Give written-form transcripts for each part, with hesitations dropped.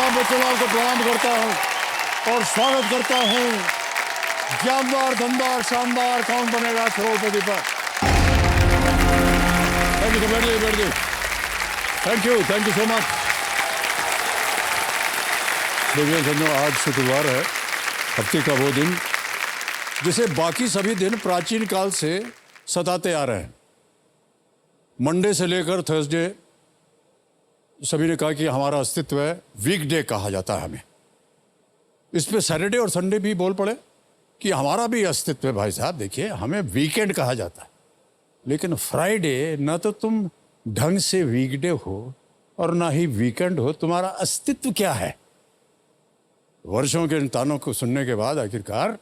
अमिताभ बच्चन को प्रणाम करता हूँ और स्वागत करता हूँ जानदार, धनदार, शानदार कौन बनेगा करोड़पति पर। बैठिए। Thank you so much. देखिए समझो, आज शुक्रवार है, हफ्ते का वो दिन जिसे बाकी सभी दिन प्राचीन काल से सताते आ रहे हैं। मंडे से लेकर थर्सडे सभी ने कहा कि हमारा अस्तित्व है, वीकडे कहा जाता है हमें। इस पे सैटरडे और संडे भी बोल पड़े कि हमारा भी अस्तित्व है भाई साहब, देखिए हमें वीकेंड कहा जाता है। लेकिन फ्राइडे ना तो तुम ढंग से वीकडे हो और ना ही वीकेंड हो, तुम्हारा अस्तित्व क्या है? वर्षों के इन तानों को सुनने के बाद आखिरकार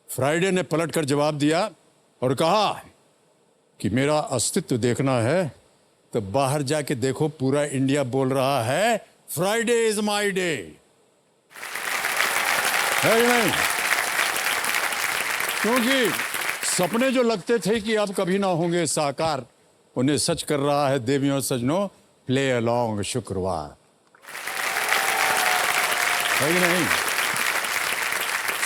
फ्राइडे ने पलटकर जवाब दिया और कहा कि मेरा अस्तित्व देखना है तो बाहर जाके देखो, पूरा इंडिया बोल रहा है फ्राइडे इज माय डे, है कि नहीं? क्योंकि सपने जो लगते थे कि अब कभी ना होंगे साकार, उन्हें सच कर रहा है देवियों सजनों प्ले अलोंग शुक्रवार, है कि नहीं?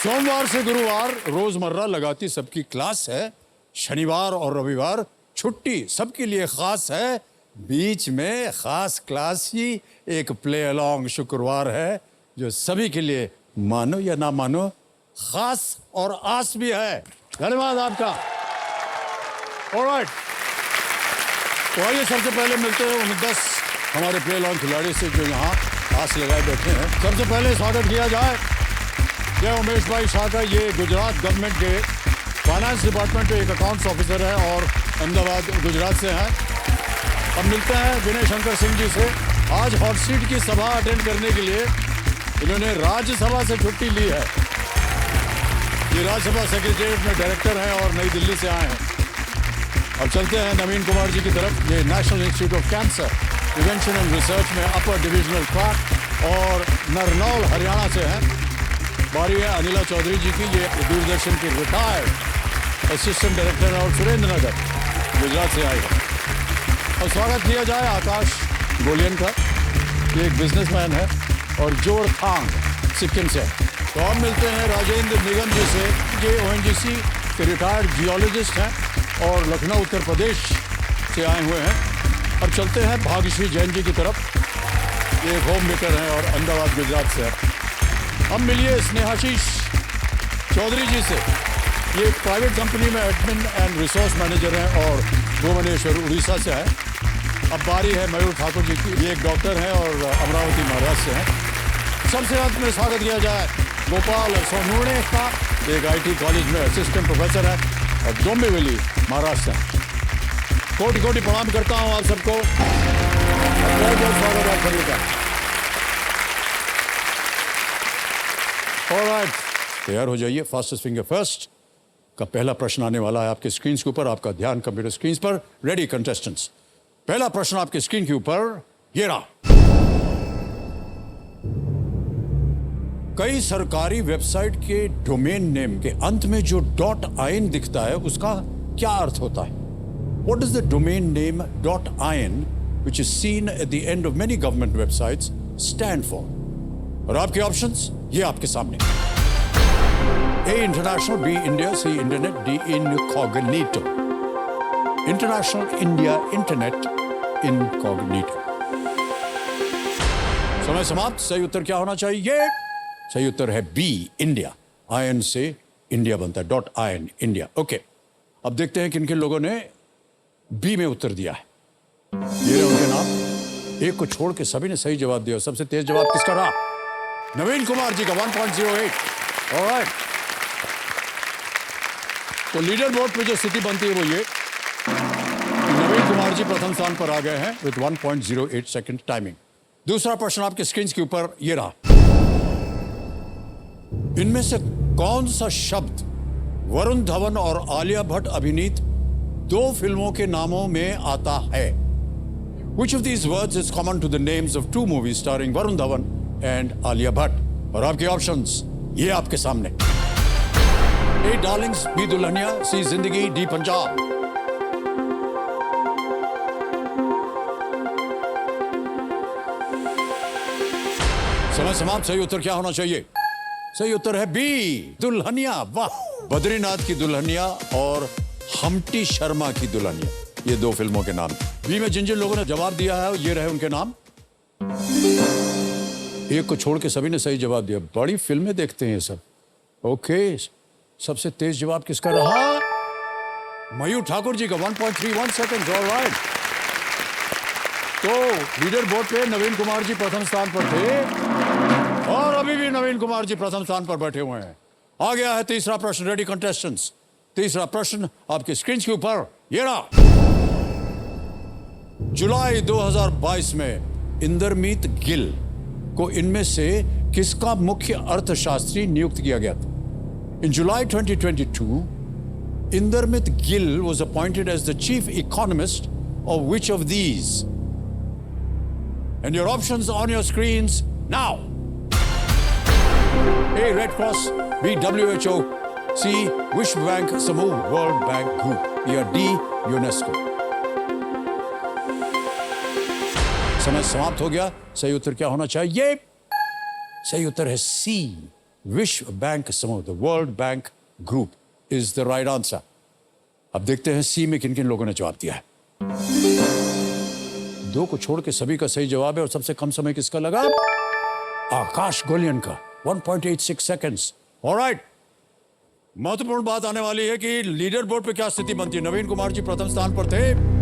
सोमवार से गुरुवार रोजमर्रा लगाती सबकी क्लास है, शनिवार और रविवार छुट्टी सबके लिए खास है, बीच में खास क्लास ही एक प्ले अलोंग शुक्रवार है जो सभी के लिए मानो या ना मानो खास और आस भी है। धन्यवाद आपका। ऑलराइट, तो आइए सबसे पहले मिलते हैं उन 10 हमारे प्ले अलोंग खिलाड़ी से जो यहाँ आस लगाए बैठे हैं। सबसे पहले स्वागत किया जाए जय उमेश भाई शाह का। ये गुजरात गवर्नमेंट के फाइनेंस डिपार्टमेंट में एक अकाउंट्स ऑफिसर है और अहमदाबाद गुजरात से हैं। अब मिलते हैं विनय शंकर सिंह जी से। आज हॉट सीट की सभा अटेंड करने के लिए इन्होंने राज्यसभा से छुट्टी ली है। ये राज्यसभा सेक्रेटरीट में डायरेक्टर हैं और नई दिल्ली से आए हैं। अब चलते हैं नवीन कुमार जी की तरफ। ये national institute of cancer prevention and research में अपर डिविजनल क्लर्क और नरनौल हरियाणा से हैं। बारी है अनिला चौधरी जी की। ये दूरदर्शन के रिटायर्ड असिस्टेंट डायरेक्टर और सुरेंद्र नगर गुजरात से आए हैं। और स्वागत किया जाए आकाश गोलियन का। ये एक बिजनेसमैन है और जोरथांग सिक्किम से। तो हम मिलते हैं राजेंद्र निगम जी से। ये ONGC के रिटायर्ड जियोलॉजिस्ट हैं और लखनऊ उत्तर प्रदेश से आए हुए हैं। अब चलते हैं भाग्यश्री जैन जी की तरफ। ये एक होम मेकर हैं और अहमदाबाद गुजरात से हैं। अब मिलिए स्नेहाशीष चौधरी जी से। ये एक प्राइवेट कंपनी में एडमिन एंड रिसोर्स मैनेजर हैं और भुवनेश्वर उड़ीसा से है। अब बारी है मयूर ठाकुर जी की। ये एक डॉक्टर हैं और अमरावती महाराष्ट्र से हैं। सबसे अंत में स्वागत किया जाए गोपाल सोनूणे का। एक IT कॉलेज में असिस्टेंट प्रोफेसर है और डोंबिवली महाराष्ट्र से। कोटि कोटि प्रणाम करता हूँ आप सबको। बहुत बहुत स्वागत है सभी का। ऑलराइट, तैयार हो जाइए। फास्टेस्ट फिंगर फर्स्ट का पहला प्रश्न आने वाला है आपके स्क्रीन के ऊपर। आपका ध्यान कंप्यूटर स्क्रीन पर। रेडी कंटेस्टेंट्स, पहला प्रश्न आपके स्क्रीन के ऊपर ये रहा। कई सरकारी वेबसाइट के डोमेन नेम के अंत में जो .in दिखता है उसका क्या अर्थ होता है? What does the domain name .in which is seen at the end of many government websites stand for? और आपके ऑप्शंस ये आपके सामने। A International, B India, C Internet, D Incognito. International India Internet Incognito। समय समाप्त। सही उत्तर क्या होना चाहिए? सही उत्तर है B इंडिया। IN से इंडिया बनता है, .in इंडिया। ओके, अब देखते हैं किन किन लोगों ने B में उत्तर दिया है। ये उनके नाम। एक को छोड़ के सभी ने सही जवाब दिया। सबसे तेज जवाब किसका रहा? नवीन कुमार जी का 1.08। ऑलराइट, तो लीडर बोर्ड पे जो स्थिति बनती है वो ये, नवीन कुमार जी प्रथम स्थान पर आ गए हैं विद 1.08 सेकंड टाइमिंग। दूसरा प्रश्न आपके स्क्रीन के ऊपर ये रहा। इनमें से कौन सा शब्द वरुण धवन और आलिया भट्ट अभिनीत 2 फिल्मों के नामों में आता है? Which of these words is common to the names of 2 movies starring Varun Dhawan and Alia Bhatt? और आपके ऑप्शंस ये आपके सामने। A Darling's, B Dulhania, C जिंदगी, D पंजाब। समय समाप्त। सही उत्तर क्या होना चाहिए? सही उत्तर है बी, दुल्हनिया। वाह, बद्रीनाथ की दुल्हनिया और हम्टी शर्मा की दुल्हनिया, ये दो फिल्मों के नाम। बी में जिन जिन लोगों ने जवाब दिया है ये रहे उनके नाम। एक को छोड़ के सभी ने सही जवाब दिया। बड़ी फिल्में देखते हैं ये सब। ओके, सबसे तेज जवाब किसका रहा? मयूर ठाकुर जी का 1.31 सेकंड। ऑलराइट। तो लीडर बोर्ड पे नवीन कुमार जी प्रथम स्थान पर थे और अभी भी नवीन कुमार जी प्रथम स्थान पर बैठे हुए हैं। आ गया है तीसरा प्रश्न। Ready contestants? तीसरा प्रश्न आपकी स्क्रीन के ऊपर ये रहा। जुलाई 2022 में इंदरमीत गिल को इनमें से किसका मुख्य अर्थशास्त्री नियुक्त किया गया था? इन जुलाई 2022, Indermit Gill was appointed as the chief economist of which of these? And your options on your screens now. A. Red Cross, B. WHO, C. Vishwa Bank Samoor World Bank Group, या D. UNESCO. समय समाप्त हो गया। सही उत्तर क्या होना चाहिए? सही उत्तर है C. विश्व बैंक समूह, the world bank group is the right answer. अब देखते हैं सी में किन किन लोगों ने जवाब दिया है। दो को छोड़ के सभी का सही जवाब है और सबसे कम समय किसका लगा? आकाश गोलियन का 1.86 सेकंड्स। ऑलराइट, महत्वपूर्ण बात आने वाली है कि लीडर बोर्ड पे क्या स्थिति बनती है। नवीन कुमार जी प्रथम स्थान पर थे।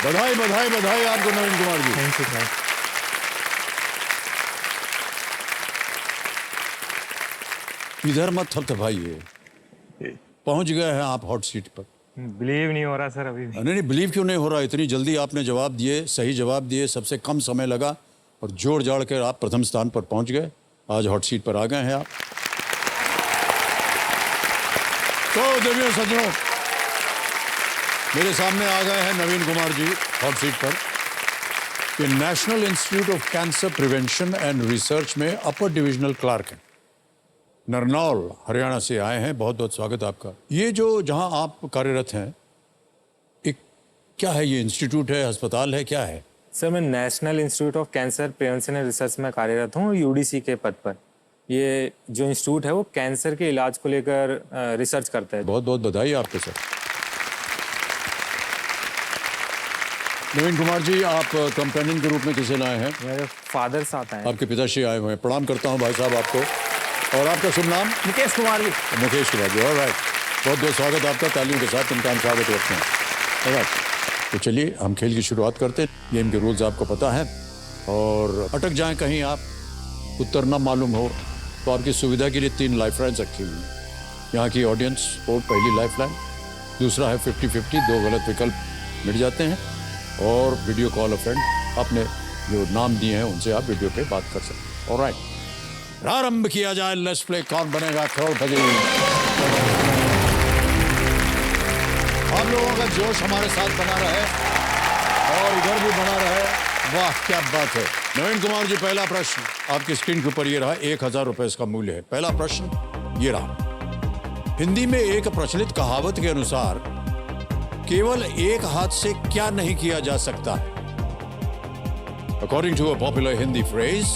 बधाई बधाई बधाई आपको Naveen Kumar ji. Thank you sir. इधर मत थपथपाइए, पहुंच गए हैं आप हॉट सीट पर। बिलीव नहीं हो रहा सर अभी भी। नहीं, बिलीव क्यों नहीं हो रहा? इतनी जल्दी आपने जवाब दिए, सही जवाब दिए, सबसे कम समय लगा और जोड़ जाड़ कर आप प्रथम स्थान पर पहुंच गए। आज हॉट सीट पर आ गए हैं आप। तो देवियों सज्जनों, मेरे सामने आ गए हैं नवीन कुमार जी हॉट सीट पर। ये national institute of cancer prevention and research में अपर डिविजनल क्लार्क हैं। नरनौल हरियाणा से आए हैं। बहुत बहुत स्वागत आपका। ये जो जहां आप कार्यरत हैं, एक क्या है? ये इंस्टीट्यूट है, अस्पताल है, क्या है? सर मैं national institute of cancer prevention and research में कार्यरत हूँ, यूडीसी के पद पर। ये जो इंस्टीट्यूट है वो कैंसर के इलाज को लेकर रिसर्च करता है। बहुत बहुत बधाई आपको सर। नवीन कुमार जी, आप कंपेनियन के रूप में किसे लाए हैं? मेरे फादर साथ आए। आपके पिताश्री आए हुए हैं। प्रणाम करता हूँ भाई साहब आपको। और आपका शुभ नाम? मुकेश कुमार जी। मुकेश कुमार जी। ऑलराइट, बहुत बहुत स्वागत आपका। तालियों के साथ इनका हम स्वागत करते हैं। ऑलराइट, तो चलिए हम खेल की शुरुआत करते हैं। गेम के रूल्स आपको पता है, और अटक जाएं कहीं आप, उत्तर न मालूम हो तो आपकी सुविधा के लिए 3 लाइफ लाइन्स रखी हुई हैं। यहाँ की ऑडियंस को पहली लाइफ लाइन, दूसरा है 50-50, 2 गलत विकल्प मिट जाते हैं, और वीडियो कॉल अ फ्रेंड, आपने जो नाम दिए हैं उनसे आप वीडियो पे बात कर सकते हैं। ऑलराइट, प्रारंभ किया जाए। Let's play. कौन बनेगा करोड़पति? आप लोगों का जोश हमारे साथ बना रहे और इधर भी बना रहे। वाह क्या बात है। नवीन कुमार जी, पहला प्रश्न आपकी स्क्रीन के ऊपर ये रहा। 1000 रुपए इसका मूल्य है। पहला प्रश्न ये रहा। हिंदी में एक प्रचलित कहावत के अनुसार केवल एक हाथ से क्या नहीं किया जा सकता? According to a popular Hindi phrase,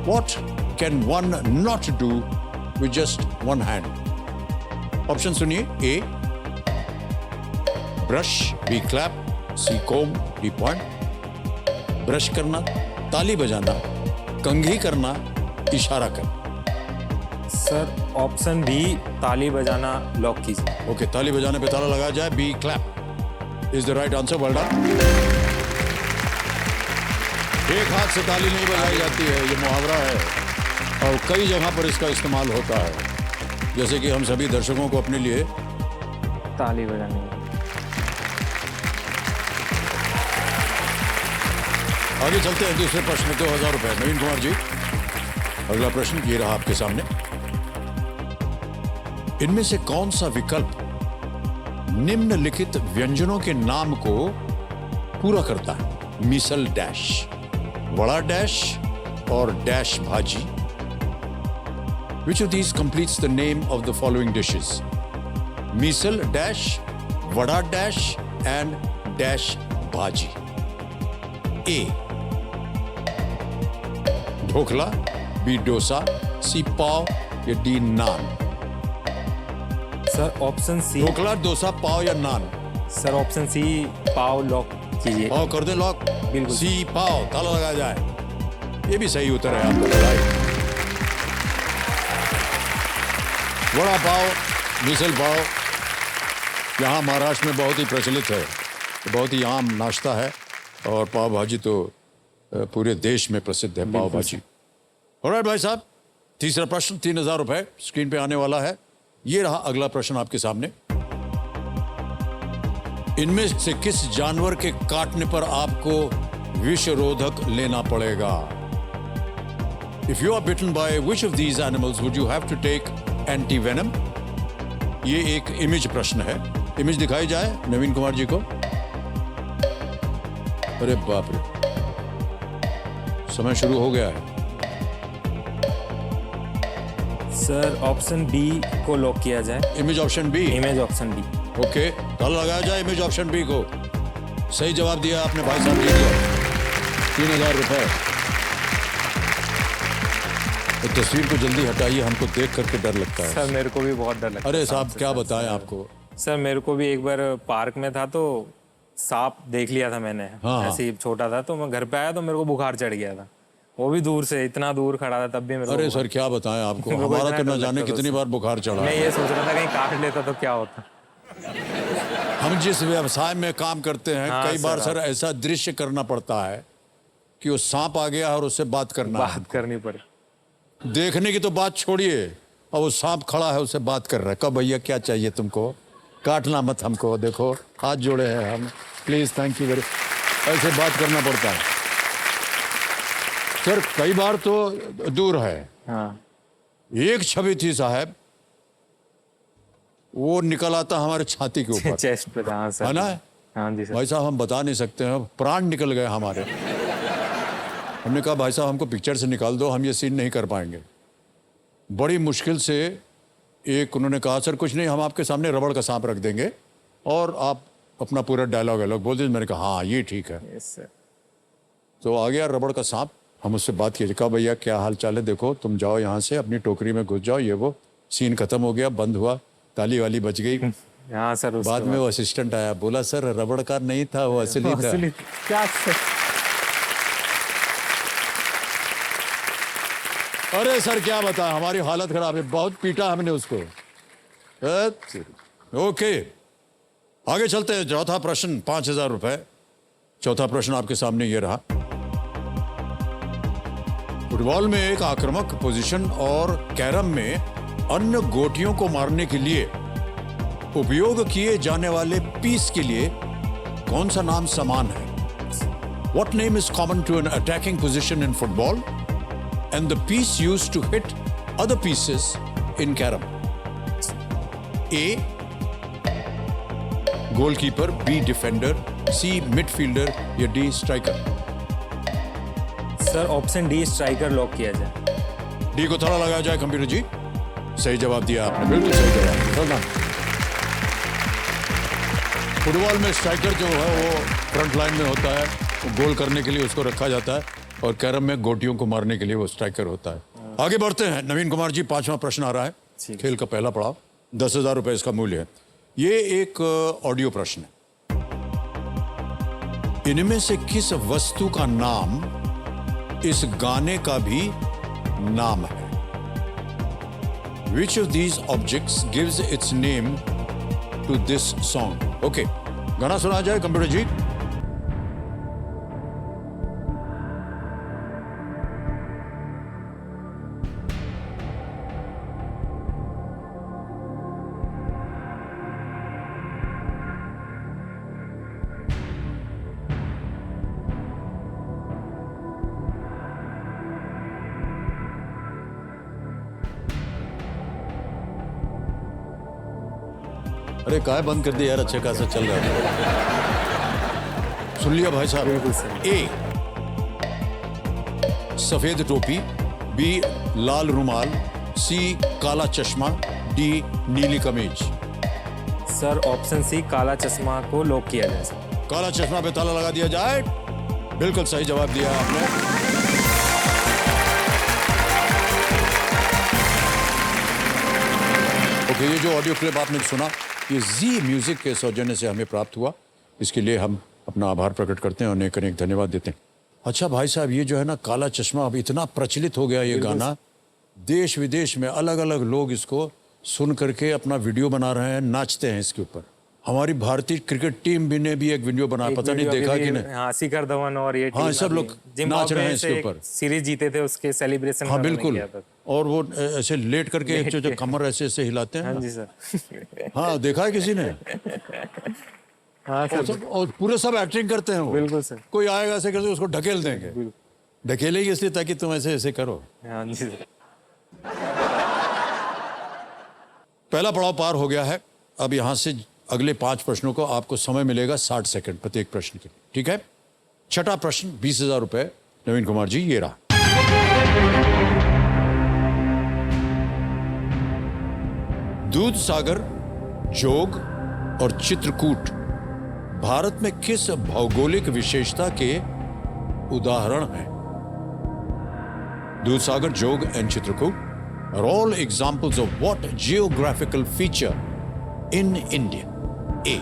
what can one not do with just one hand? Option सुनिए। A brush, B clap, C comb, D point. Brush करना, ताली बजाना, कंघी करना, इशारा करना। सर ऑप्शन बी ताली बजाना लॉक कीजिए। ओके, ताली बजाने पे ताला लगाया जाए। B clap is the right answer. Well done. एक हाथ से ताली नहीं बजाई जाती है, ये मुहावरा है और कई जगह पर इसका इस्तेमाल होता है। जैसे कि हम सभी दर्शकों को अपने लिए ताली बजाने। आगे चलते हैं दूसरे प्रश्न, 2000 रुपए। नवीन कुमार जी, अगला प्रश्न ये रहा आपके सामने। इनमें से कौन सा विकल्प निम्नलिखित व्यंजनों के नाम को पूरा करता है? मिसल डैश, वड़ा डैश और डैश भाजी। Which of these completes the name of the following dishes? Misal dash, vada dash and dash bhaji. A. Dhokla, B. Dosa, C. Pav या D. Naan. Sir option C. Dhokla, dosa, pav या naan? Sir option C pav lock कीजिए। पाव कर दे lock. बिल्कुल। C. पाव, ताला लगाया जाए। ये भी सही उत्तर है आपका, बधाई। वड़ा पाव, मिसल पाव यहाँ महाराष्ट्र में बहुत ही प्रचलित है, बहुत ही आम नाश्ता है। और पाव भाजी तो पूरे देश में प्रसिद्ध है, पाव भाजी। ऑलराइट भाई साहब, तीसरा प्रश्न 3000 रुपए स्क्रीन पे आने वाला है। ये रहा अगला प्रश्न आपके सामने। इनमें से किस जानवर के काटने पर आपको विषरोधक लेना पड़ेगा? If you are bitten by which of these animals would you have to take anti-venom? ये एक इमेज प्रश्न है। इमेज दिखाई जाए नवीन कुमार जी को। अरे बाप रे, समय शुरू हो गया है। सर ऑप्शन बी को लॉक किया जाए। Image option B. Image option B. Okay, ताला लगाया जाए इमेज ऑप्शन बी को। सही जवाब दिया आपने भाई साहब, जीत गए 3000 रुपए। तो तस्वीर को जल्दी हटाइए, हमको देख करके डर लगता है। सर मेरे को भी बहुत डर लगता है। अरे साहब क्या बताएं आपको। सर मेरे को भी एक बार पार्क में था तो सांप देख लिया था मैंने। हाँ। ऐसे ही छोटा था तो मैं घर पे आया तो मेरे को बुखार चढ़ गया था। वो भी दूर से, इतना दूर खड़ा था तब भी मेरे को। अरे सर क्या बताएं आपको, मेरे को हमारा इतना तो डर न जाने लगता था कितनी बार बुखार चढ़ा मैं है। ये सोच रहा था कहीं काट लेता तो क्या होता। हम जिस व्यवसाय में काम करते हैं, हाँ, कई बार सर, सर ऐसा दृश्य करना पड़ता है कि वो सांप आ गया और उससे बात करना है। बात करनी पड़े। देखने की तो बात छोड़िए, और वो सांप खड़ा है उससे बात कर रहा है। कब भैया क्या चाहिए तुमको, काटना मत हमको, देखो हाथ जोड़े हैं हम, प्लीज थैंक यू वेरी। ऐसे बात करना पड़ता है सर। कई बार तो दूर है। हाँ। एक छवि थी साहब, वो निकल आता हमारे छाती के ऊपर, चेस्ट पे था। हाँ सर। है ना? हाँ जी सर। भाई साहब हम बता नहीं सकते हैं, प्राण निकल गए हमारे। हमने कहा भाई साहब हमको पिक्चर से निकाल दो, हम ये सीन नहीं कर पाएंगे। बड़ी मुश्किल से एक उन्होंने कहा सर कुछ नहीं, हम आपके सामने रबड़ का सांप रख देंगे और आप अपना पूरा डायलॉग बोल दीजिए। मैंने कहा हाँ ये ठीक है। Yes sir. तो आ गया रबड़ का सांप, हम उससे बात किए, कहा भैया क्या हाल चाल है, देखो तुम जाओ यहाँ से, अपनी टोकरी में घुस जाओ। ये वो सीन खत्म हो गया, बंद हुआ, ताली वाली बज गई। हाँ सर। बाद में वो असिस्टेंट आया, बोला सर रबड़ का नहीं था, वो असली था। क्या सर? अरे सर क्या बताएं, हमारी हालत खराब है, बहुत पीटा हमने उसको। ओके आगे चलते हैं। चौथा प्रश्न 5000 रुपए। चौथा प्रश्न आपके सामने ये रहा। फुटबॉल में एक आक्रामक पोजीशन और कैरम में अन्य गोटियों को मारने के लिए उपयोग किए जाने वाले पीस के लिए कौन सा नाम समान है? What name is common to an attacking position in football and the piece used to hit other pieces in carom? A. Goalkeeper, B. Defender, C. Midfielder या D. Striker? Sir option D striker lock किया जाए। D को थोड़ा लगाया जाए computer जी। सही जवाब दिया आपने, बिल्कुल सही जवाब। well done। फुटबॉल में स्ट्राइकर जो है वो फ्रंट लाइन में होता है, वो गोल करने के लिए उसको रखा जाता है, और कैरम में गोटियों को मारने के लिए वो स्ट्राइकर होता है। आगे बढ़ते हैं नवीन कुमार जी, 5वां प्रश्न आ रहा है। खेल का पहला पड़ाव, 10,000 रुपए इसका मूल्य है। ये एक ऑडियो प्रश्न है। इनमें से किस वस्तु का नाम इस गाने का भी नाम है? Which of these objects gives its name to this song? Okay, गाना सुना जाए कंप्यूटर जी। अरे काय बंद कर दिया यार, अच्छे खासा चल रहा था। सुन लिया भाई साहब। बिल्कुल सर। ए सफेद टोपी, बी लाल रुमाल, सी काला चश्मा, डी नीली कमीज। सर ऑप्शन सी काला चश्मा को लॉक किया जाए सर। काला चश्मा पे ताला लगा दिया जाए। बिल्कुल सही जवाब दिया आपने। ओके, ये जो ऑडियो क्लिप आपने सुना ये जी म्यूजिक के सौजन्य से हमें प्राप्त हुआ। इसके लिए हम अपना आभार प्रकट करते हैं और अनेक अनेक धन्यवाद देते हैं। अच्छा भाई साहब, ये जो है ना काला चश्मा अब इतना प्रचलित हो गया, ये गाना देश विदेश में अलग अलग लोग इसको सुन करके अपना वीडियो बना रहे हैं, नाचते हैं इसके ऊपर। हमारी भारतीय क्रिकेट टीम भी ने भी एक वीडियो बनाया, पता नहीं देखा कि नहीं। हाँ, शिखर धवन और ये हाँ, सब लोग नाच रहे हैं इसके ऊपर। सीरीज जीते थे, उसके सेलिब्रेशन। हाँ बिल्कुल, और वो ऐसे लेट करके जो कमर ऐसे ऐसे हिलाते हैं। हाँ जी सर। हाँ, देखा है किसी ने? हाँ सर, और पूरे सब एक्टिंग करते हैं वो। बिल्कुल सर। कोई आएगा ऐसे करके उसको ढकेल देंगे, ढकेलेगी इसलिए ताकि तुम ऐसे ऐसे करो। हाँ जी सर। पहला पड़ाव पार हो गया है। अब यहां से अगले 5 प्रश्नों को आपको समय मिलेगा 60 सेकंड प्रत्येक प्रश्न के लिए, ठीक है? छठा प्रश्न 20,000 रुपए। नवीन कुमार जी, ये रहा। दूध सागर, जोग और चित्रकूट भारत में किस भौगोलिक विशेषता के उदाहरण हैं? दूध सागर, जोग and Chitrakoot are all examples of what geographical feature in India? A.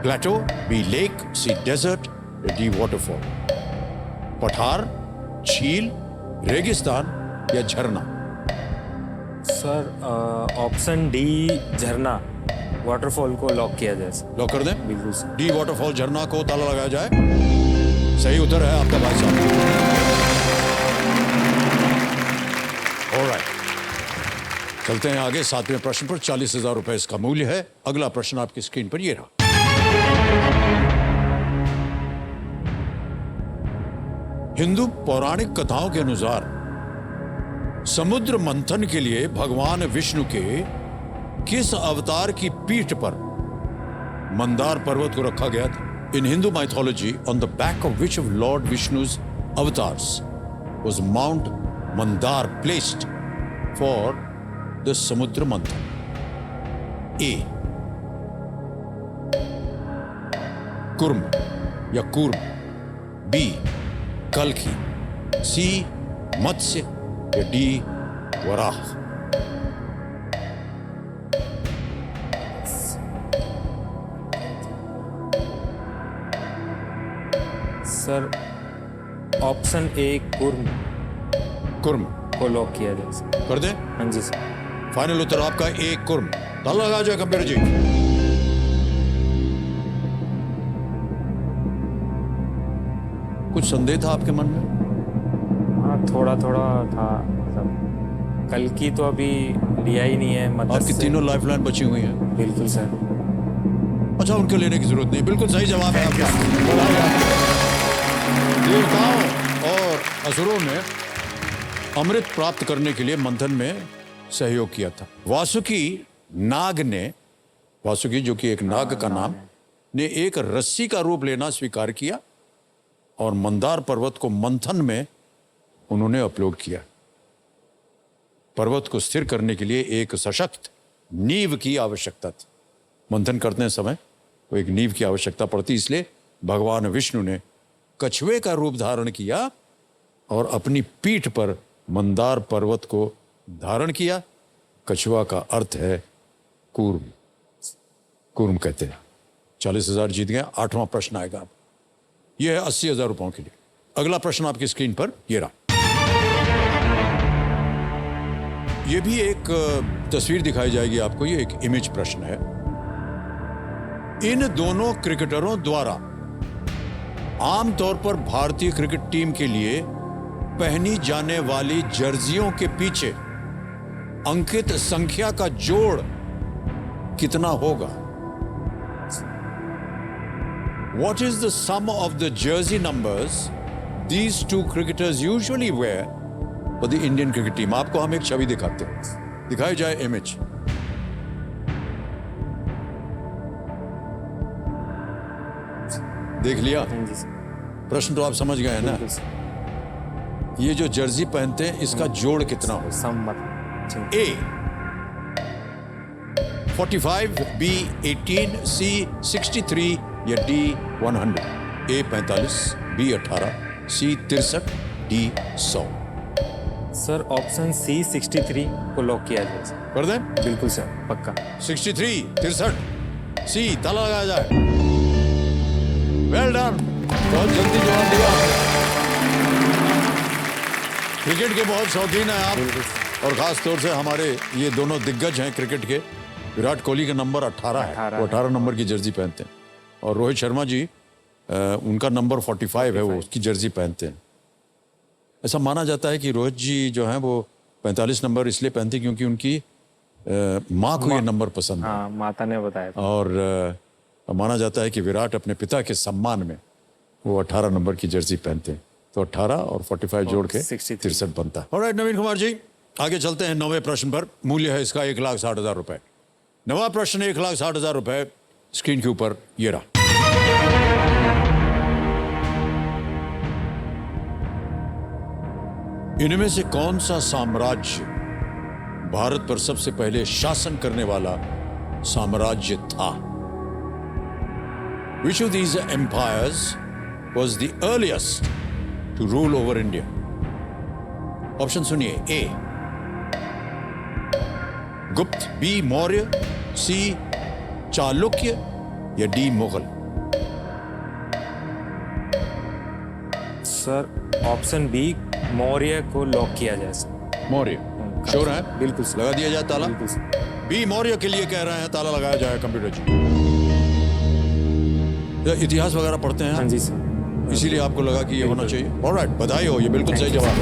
Plateau, B. Lake, C. Desert, D. Waterfall. पठार, झील, रेगिस्तान या झरना? सर ऑप्शन डी झरना, वाटरफॉल को लॉक किया जाए सर। लॉक कर दें? बिल्कुल सर। डी वाटरफॉल, झरना को ताला लगाया जाए। सही उत्तर है आपका भाई साहब। ऑलराइट, चलते हैं आगे। 7वें प्रश्न पर 40,000 रुपए इसका मूल्य है। अगला प्रश्न आपकी स्क्रीन पर ये रहा। हिंदू पौराणिक कथाओं के अनुसार समुद्र मंथन के लिए भगवान विष्णु के किस अवतार की पीठ पर मंदार पर्वत को रखा गया था? In Hindu mythology, on the back of which of lord Vishnu's avatars was Mount Mandar placed for the Samudra Manthan? A. कुर्म या कूर्म, B. कल्कि, C. मत्स्य या D. वराह? सर ऑप्शन ए कुर्म कुर्म को लॉक किया जाए सर। कर दे? हाँ जी सर। फाइनल उत्तर आपका ए कुर्म। ताला लगा जाए कंप्यूटर जी। कुछ संदेह था आपके मन में? हाँ, थोड़ा थोड़ा था मतलब। कल की तो अभी लिया ही नहीं है मतलब। आपकी तीनों लाइफलाइन बची हुई हैं। बिल्कुल सर। अच्छा, उनके लेने की जरूरत नहीं। बिल्कुल सही जवाब है आपका। देवताओं और असुरों ने अमृत प्राप्त करने के लिए मंथन में सहयोग किया था। वासुकी नाग ने, वासुकी जो कि एक नाग का नाम, ने एक रस्सी का रूप लेना स्वीकार किया और मंदार पर्वत को मंथन में उन्होंने अपलोड किया। पर्वत को स्थिर करने के लिए एक सशक्त नींव की आवश्यकता थी। मंथन करते समय तो एक नींव की आवश्यकता पड़ती, इसलिए भगवान विष्णु ने कछुए का रूप धारण किया और अपनी पीठ पर मंदार पर्वत को धारण किया। कछुआ का अर्थ है कूर्म, कूर्म कहते हैं। 40,000 जीत गए। 8वां प्रश्न आएगा अब। यह है 80,000 रुपयों के लिए। अगला प्रश्न आपकी स्क्रीन पर ये रहा। यह भी एक तस्वीर दिखाई जाएगी आपको। ये एक इमेज प्रश्न है। इन दोनों क्रिकेटरों द्वारा आमतौर पर भारतीय क्रिकेट टीम के लिए पहनी जाने वाली जर्सियों के पीछे अंकित संख्या का जोड़ कितना होगा? What is the sum of the jersey numbers these two cricketers usually wear for the Indian cricket team? आपको हम एक छवि दिखाते हैं। दिखाई जाए इमेज। देख लिया? हाँ जी सर, प्रश्न तो आप समझ गए हैं ना? बिल्कुल सर। ये जो जर्सी पहनते हैं इसका जोड़ कितना हो? सम्मत जी। ए 45, बी 18, सी 63 या डी 100? ए 45, बी 18, सी 63, डी 100। सर ऑप्शन सी 63 को लॉक किया जाए सर। कर दें? बिल्कुल सर, पक्का। 63, 63, सी ताला लगाया जाए। वेल डन, बहुत जल्दी जवाब दिया। क्रिकेट के बहुत शौकीन हैं आप, और खास तौर से हमारे ये दोनों दिग्गज हैं क्रिकेट के। विराट कोहली का नंबर 18 है, 18 वो 18 नंबर की जर्सी पहनते हैं, और रोहित शर्मा जी उनका नंबर 45 है, वो उसकी जर्सी पहनते हैं। ऐसा माना जाता है कि रोहित जी जो हैं वो 45 नंबर इसलिए पहनते हैं क्योंकि उनकी माँ को ये नंबर पसंद है, हाँ, माता ने बताया था। और माना जाता है कि विराट अपने पिता के सम्मान में वो 18 नंबर की जर्सी पहनते हैं, तो 18 और 45 जोड़ के 63 बनता है। ऑलराइट नवीन कुमार जी, आगे चलते हैं 9वें प्रश्न पर। मूल्य है इसका 1,60,000 रुपए। 9वां प्रश्न 1,60,000 रुपए स्क्रीन के ऊपर ये रहा। इनमें से कौन सा साम्राज्य भारत पर सबसे पहले शासन करने वाला साम्राज्य था? Which of these empires was the earliest to rule over India? Option सुनिए। A Gupta, B Maurya, C Chalukya या D Mughal? Sir option B Maurya को लॉक किया जाए सर। मौर्य श्योर है? बिल्कुल सर। लगा दिया जाए ताला? बिल्कुल सर। बी मौर्य के लिए कह रहे हैं, ताला लगाया जाए कंप्यूटर जी। इतिहास वगैरह पढ़ते हैं? हाँ जी सर। इसीलिए आपको लगा कि ये होना चाहिए। ऑलराइट, बधाई हो, ये बिल्कुल सही जवाब है।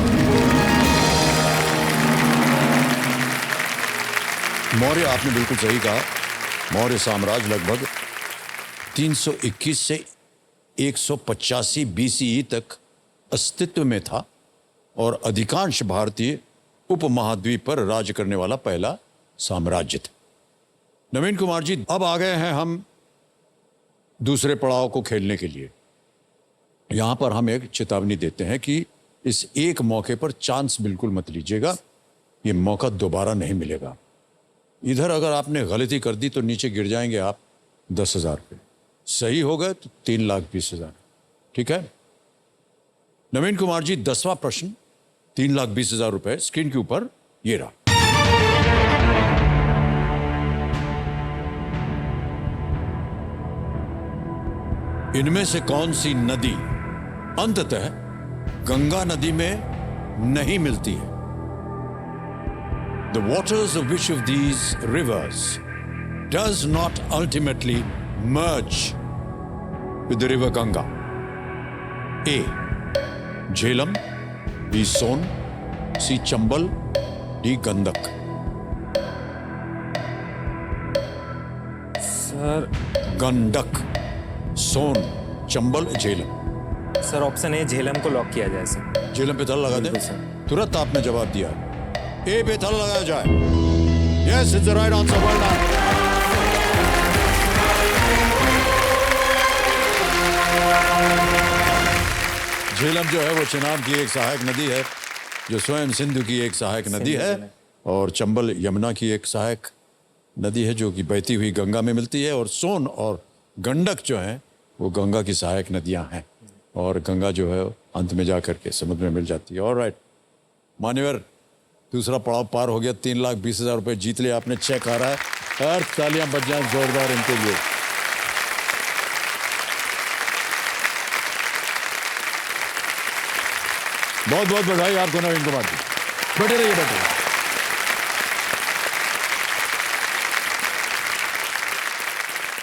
मौर्य, आपने बिल्कुल सही कहा। मौर्य साम्राज्य लगभग 321 से 185 BCE तक अस्तित्व में था और अधिकांश भारतीय उपमहाद्वीप पर राज्य करने वाला पहला साम्राज्य था। नवीन कुमार जी, अब आ गए हैं हम दूसरे पड़ाव को खेलने के लिए। यहां पर हम एक चेतावनी देते हैं कि इस एक मौके पर चांस बिल्कुल मत लीजिएगा, ये मौका दोबारा नहीं मिलेगा। इधर अगर आपने गलती कर दी तो नीचे गिर जाएंगे आप 10,000 पे, सही हो गए तो 3,20,000। ठीक है नवीन कुमार जी, 10वां प्रश्न 3,20,000 रुपए स्क्रीन के ऊपर ये रहा। इनमें से कौन सी नदी अंततः गंगा नदी में नहीं मिलती है? The waters of which of these rivers does not ultimately merge with the river Ganga? A. Jhelum, B. Son, C. Chambal, D. Gandak? Sir Gandak, Son, Chambal, Jhelum. Sir option A Jhelum को लॉक किया जाए सर। झेलम पे ताला लगा दे। बिल्कुल सर। तुरंत आपने जवाब दिया, ए पे ताला लगाया जाए। Yes, it's the right answer. Well done. Jhelum जो है वो चिनाब की एक सहायक नदी है, जो स्वयं सिंधु की एक सहायक नदी है, और चंबल यमुना की एक सहायक नदी है जो कि बहती हुई गंगा में मिलती है, और सोन और गंडक जो है वो गंगा की सहायक नदियां हैं, और गंगा जो है अंत में जा करके समुद्र में मिल जाती है। ऑलराइट मान्यवर, दूसरा पड़ाव पार हो गया। 3,20,000 रुपए जीत लिया आपने। चेक आ रहा है, हर तालियां बज जाएं जोरदार इनके लिए। बहुत बहुत बधाई आपको नवीन कुमार जी। बैठे रहिए, बैठे रहिए।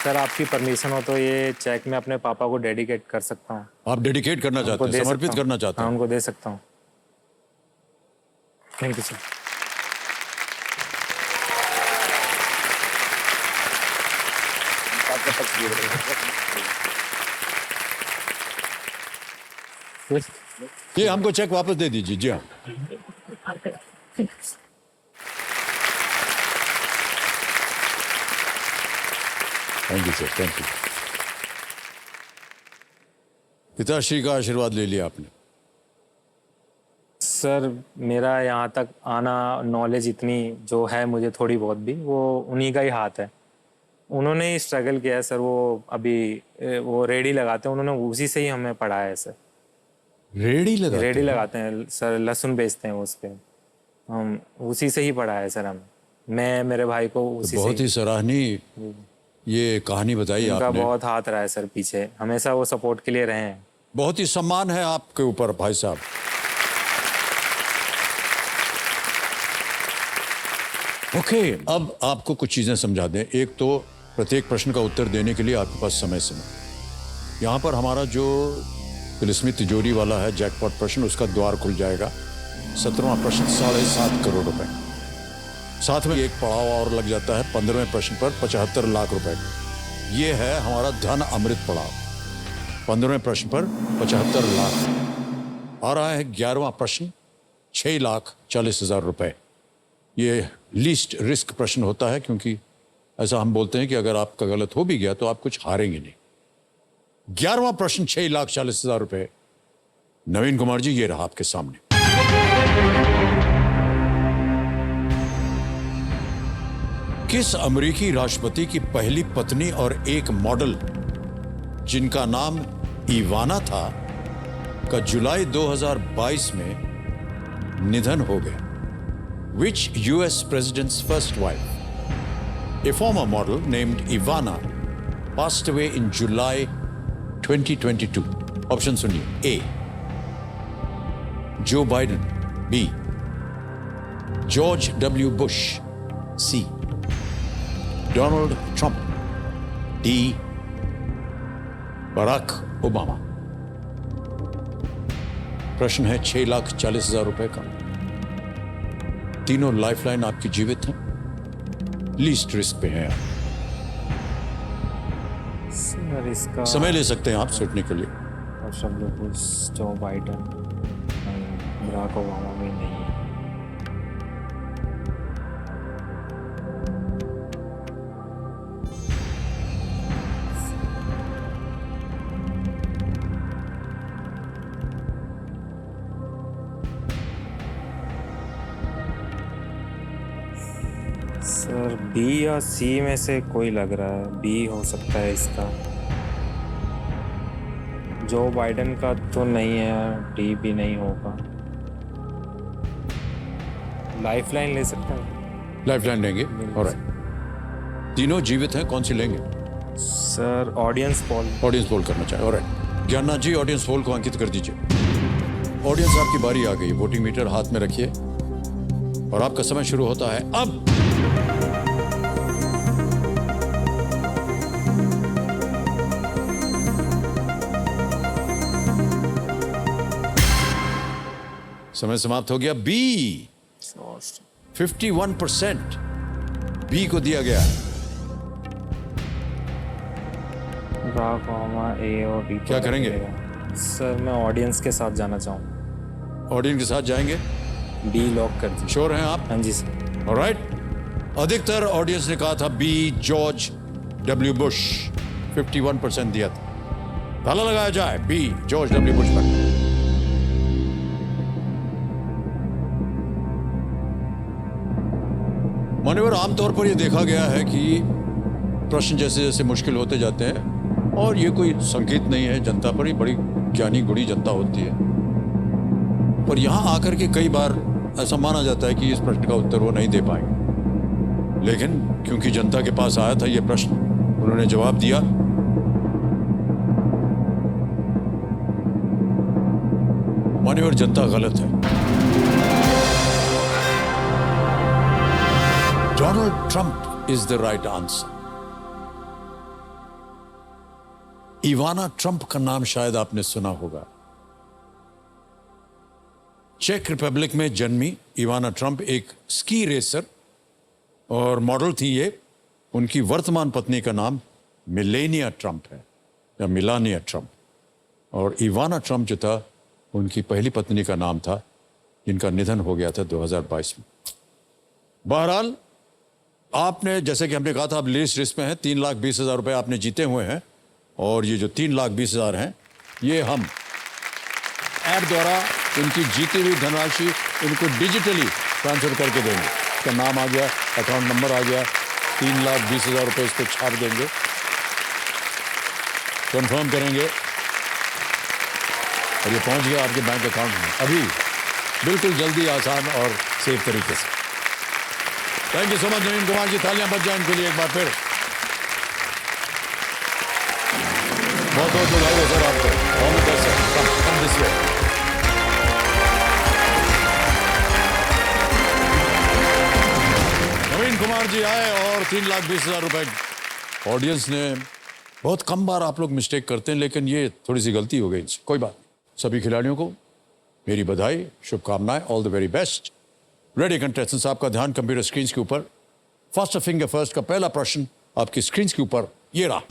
सर आपकी परमिशन हो तो ये चेक मैं अपने पापा को डेडिकेट कर सकता हूँ। आप डेडिकेट करना चाहते हैं, समर्पित करना चाहते हाँ, हैं? उनको दे सकता हूँ। Thank you sir. ये हमको चेक वापस दे दीजिए। जी हाँ, thank you sir, thank you. पिताश्री का आशीर्वाद ले लिया आपने? सर मेरा यहाँ तक आना, नॉलेज इतनी जो है मुझे थोड़ी बहुत भी, वो उन्हीं का ही हाथ है। उन्होंने ही स्ट्रगल किया है सर। वो अभी वो रेडी लगाते हैं, उन्होंने उसी से ही हमें पढ़ाया है सर। रेडी लगाते हैं सर, लहसुन बेचते हैं उस पे। हम उसी से ही पढ़ाया है सर हमें, मैं मेरे भाई को तो उसी बहुत से ही सराहनीय ये कहानी बताई उनका आपने। बहुत हाथ रहा है सर पीछे, हमेशा वो सपोर्ट के लिए रहे हैं। बहुत ही सम्मान है आपके ऊपर भाई साहब। ओके, अब आपको कुछ चीजें समझा दें। एक तो प्रत्येक प्रश्न का उत्तर देने के लिए आपके पास समय। यहाँ पर हमारा जो तिलिस्मी तिजोरी वाला है जैकपॉट प्रश्न, उसका द्वार खुल जाएगा। 17वां प्रश्न 7.5 करोड़ रुपए। साथ में एक पड़ाव और लग जाता है 15वें प्रश्न पर 75 लाख रुपए। ये है हमारा धन अमृत पड़ाव। 15वें प्रश्न पर 75 लाख। आ रहा है 11वां प्रश्न, 6,40,000 रुपए। ये लीस्ट रिस्क प्रश्न होता है, क्योंकि ऐसा हम बोलते हैं कि अगर आपका गलत हो भी गया तो आप कुछ हारेंगे नहीं। 11वां प्रश्न 6,40,000 रुपए। नवीन कुमार जी, ये रहा आपके सामने। किस अमेरिकी राष्ट्रपति की पहली पत्नी और एक मॉडल जिनका नाम इवाना था का जुलाई 2022 में निधन हो गया? Which US president's first wife, a former model named Ivana, passed away in July 2022? Option सुनिए। A. Joe Biden. B. George W. Bush. C. Donald Trump. D. Barack Obama. प्रश्न है 6,40,000 रुपए का। तीनों लाइफलाइन आपकी जीवित हैं, लीस्ट रिस्क पे हैं आप। सर इसका समय ले सकते हैं आप सोचने के लिए। ऑप्शन बुश, जो बाइडन, बराक ओबामा भी नहीं है। सर बी या सी में से कोई लग रहा है। बी हो सकता है इसका। जो बाइडन का तो नहीं है, डी भी नहीं होगा। लाइफलाइन ले सकता है? लाइफलाइन लेंगे? ऑलराइट। तीनों जीवित हैं, कौन सी लेंगे? सर ऑडियंस पोल। ऑडियंस पोल करना चाहे? ऑलराइट। ज्ञाननाथ जी, ऑडियंस पोल को अंकित कर दीजिए। ऑडियंस, आपकी बारी आ गई। वोटिंग मीटर हाथ में रखिए और आपका समय शुरू होता है अब। समय समाप्त हो गया। बी 51% बी को दिया गया। बराक ओबामा ए और डी। क्या करेंगे? सर मैं ऑडियंस के साथ जाना चाहूँ। ऑडियंस के साथ जाएंगे? डी लॉक कर दीजिए। श्योर हैं आप? हाँ जी सर। ऑलराइट। अधिकतर ऑडियंस ने कहा था बी, जॉर्ज डब्ल्यू बुश। 51% दिया था। ताला लगाया जाए बी, जॉर्ज डब्ल्यू बुश पर। मान्यवर, आमतौर पर यह देखा गया है कि प्रश्न जैसे जैसे मुश्किल होते जाते हैं, और ये कोई संकेत नहीं है, जनता पर ही बड़ी ज्ञानी गुणी जनता होती है, पर यहां आकर के कई बार ऐसा माना जाता है कि इस प्रश्न का उत्तर वो नहीं दे पाएंगे। लेकिन क्योंकि जनता के पास आया था ये प्रश्न, उन्होंने जवाब दिया। मान्यवर, जनता गलत है। Donald Trump is the right answer. Ivana Trump का नाम शायद आपने सुना होगा। चेक रिपब्लिक में जन्मी इवाना ट्रंप एक स्की रेसर और मॉडल थी। ये उनकी वर्तमान पत्नी का नाम मिलेनिया ट्रंप है, या मिलानिया ट्रंप। और इवाना ट्रंप जो था, उनकी पहली पत्नी का नाम था, जिनका निधन हो गया था 2022 में। बहरहाल, आपने, जैसे कि हमने कहा था, अब लीस्ट रिस्क में है। 3,20,000 रुपए आपने जीते हुए हैं, और ये जो 3,20,000 हैं, ये हम ऐप द्वारा इनकी जीती हुई धनराशि इनको डिजिटली ट्रांसफर करके देंगे। इसका नाम आ गया, अकाउंट नंबर आ गया, 3,20,000 रुपये इस पर छाप देंगे, कंफर्म करेंगे और ये पहुंच गया आपके बैंक अकाउंट में अभी, बिल्कुल जल्दी, आसान और सेफ तरीके से। थैंक यू सो मच नवीन कुमार जी, तालियां बज जाए इनके लिए एक बार फिर। बहुत बहुत बधाई हो सर आपको। All the best, sir. Come this way. नवीन कुमार जी आए और 3,20,000 रुपए। ऑडियंस ने बहुत कम बार आप लोग मिस्टेक करते हैं, लेकिन ये थोड़ी सी गलती हो गई इनसे, कोई बात। सभी खिलाड़ियों को मेरी बधाई, शुभकामनाएं, all the very best. Ready contestants, आपका ध्यान कंप्यूटर स्क्रीन के ऊपर। फर्स्ट फिंगर फर्स्ट का पहला प्रश्न आपकी स्क्रीन के ऊपर ये रहा।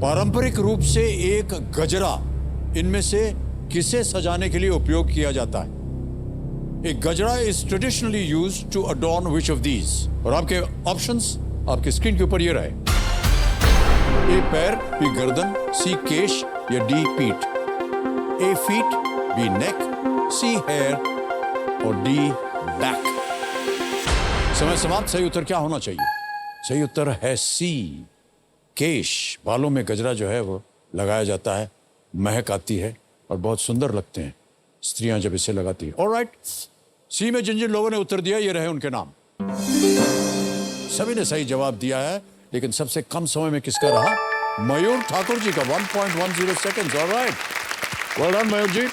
पारंपरिक रूप से एक गजरा इनमें से किसे सजाने के लिए उपयोग किया जाता है? एक gajra is traditionally used to adorn which of these? और आपके ऑप्शंस आपके स्क्रीन के ऊपर ये रहे। ए पैर, बी गर्दन, सी केश या डी पीठ। ए feet, B neck, see here और डी बैक। समय समाप्त। सही उत्तर क्या होना चाहिए? सही उत्तर है सी, केश। बालों में गजरा जो है वो लगाया जाता है, महक आती है और बहुत सुंदर लगते हैं स्त्रियां जब इसे लगाती हैं। ऑलराइट, सी में जिन जिन लोगों ने उत्तर दिया ये रहे उनके नाम। सभी ने सही जवाब दिया है, लेकिन सबसे कम समय में किसका रहा? मयूर ठाकुर जी का, 1.10 सेकेंड्स। ऑलराइट, वेल डन मयूर जी।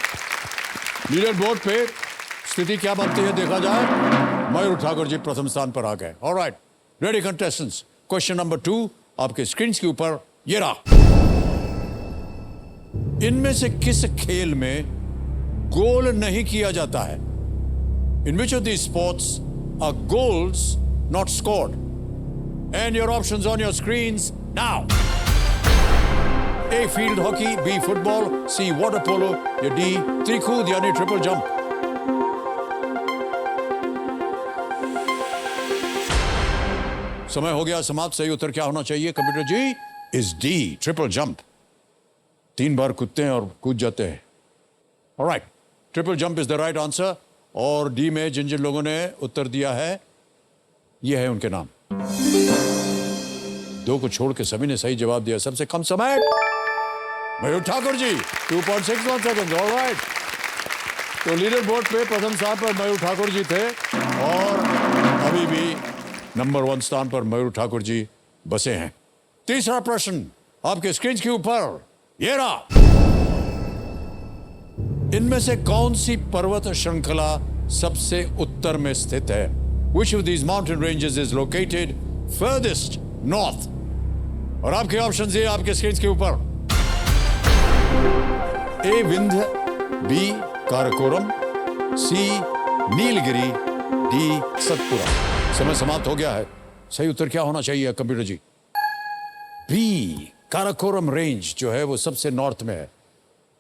लीडर बोर्ड पे स्थिति क्या बनती है देखा जाए। मयूर ठाकुर जी प्रथम स्थान पर आ गए। Alright, ready contestants, question number 2 आपके स्क्रीन के ऊपर ये रहा। इनमें से किस खेल में गोल नहीं किया जाता है? In which of the sports are goals not scored? And your options on your screens now. A field hockey, B football, C water polo या डी त्रिकूद यानी ट्रिपल जंप। समय हो गया समाप्त। सही उत्तर क्या होना चाहिए computer ji? Is D, triple jump. 3 बार कूदते हैं और कूद जाते हैं। Alright, triple jump is the right answer. और डी में जिन जिन लोगों ने उत्तर दिया है ये है उनके नाम। 2 को छोड़ के सभी ने सही जवाब दिया। सबसे कम समय मयूर ठाकुर जी, 2.61 सेकंड। ऑलराइट, तो लीडर बोर्ड पे प्रथम स्थान पर मयूर ठाकुर जी थे और अभी भी नंबर 1 स्थान पर मयूर ठाकुर जी बसे हैं। तीसरा प्रश्न आपके स्क्रीन के ऊपर ये रहा। इनमें से कौन सी पर्वत श्रृंखला सबसे उत्तर में स्थित है? Which of these mountain ranges is located furthest north? और आपके ऑप्शन ये आपके स्क्रीन के ऊपर। ए विंध्य, बी काराकोरम, सी नीलगिरी, डी सतपुरा। समय समाप्त हो गया है। सही उत्तर क्या होना चाहिए कंप्यूटर जी? बी, काराकोरम रेंज जो है वो सबसे नॉर्थ में है।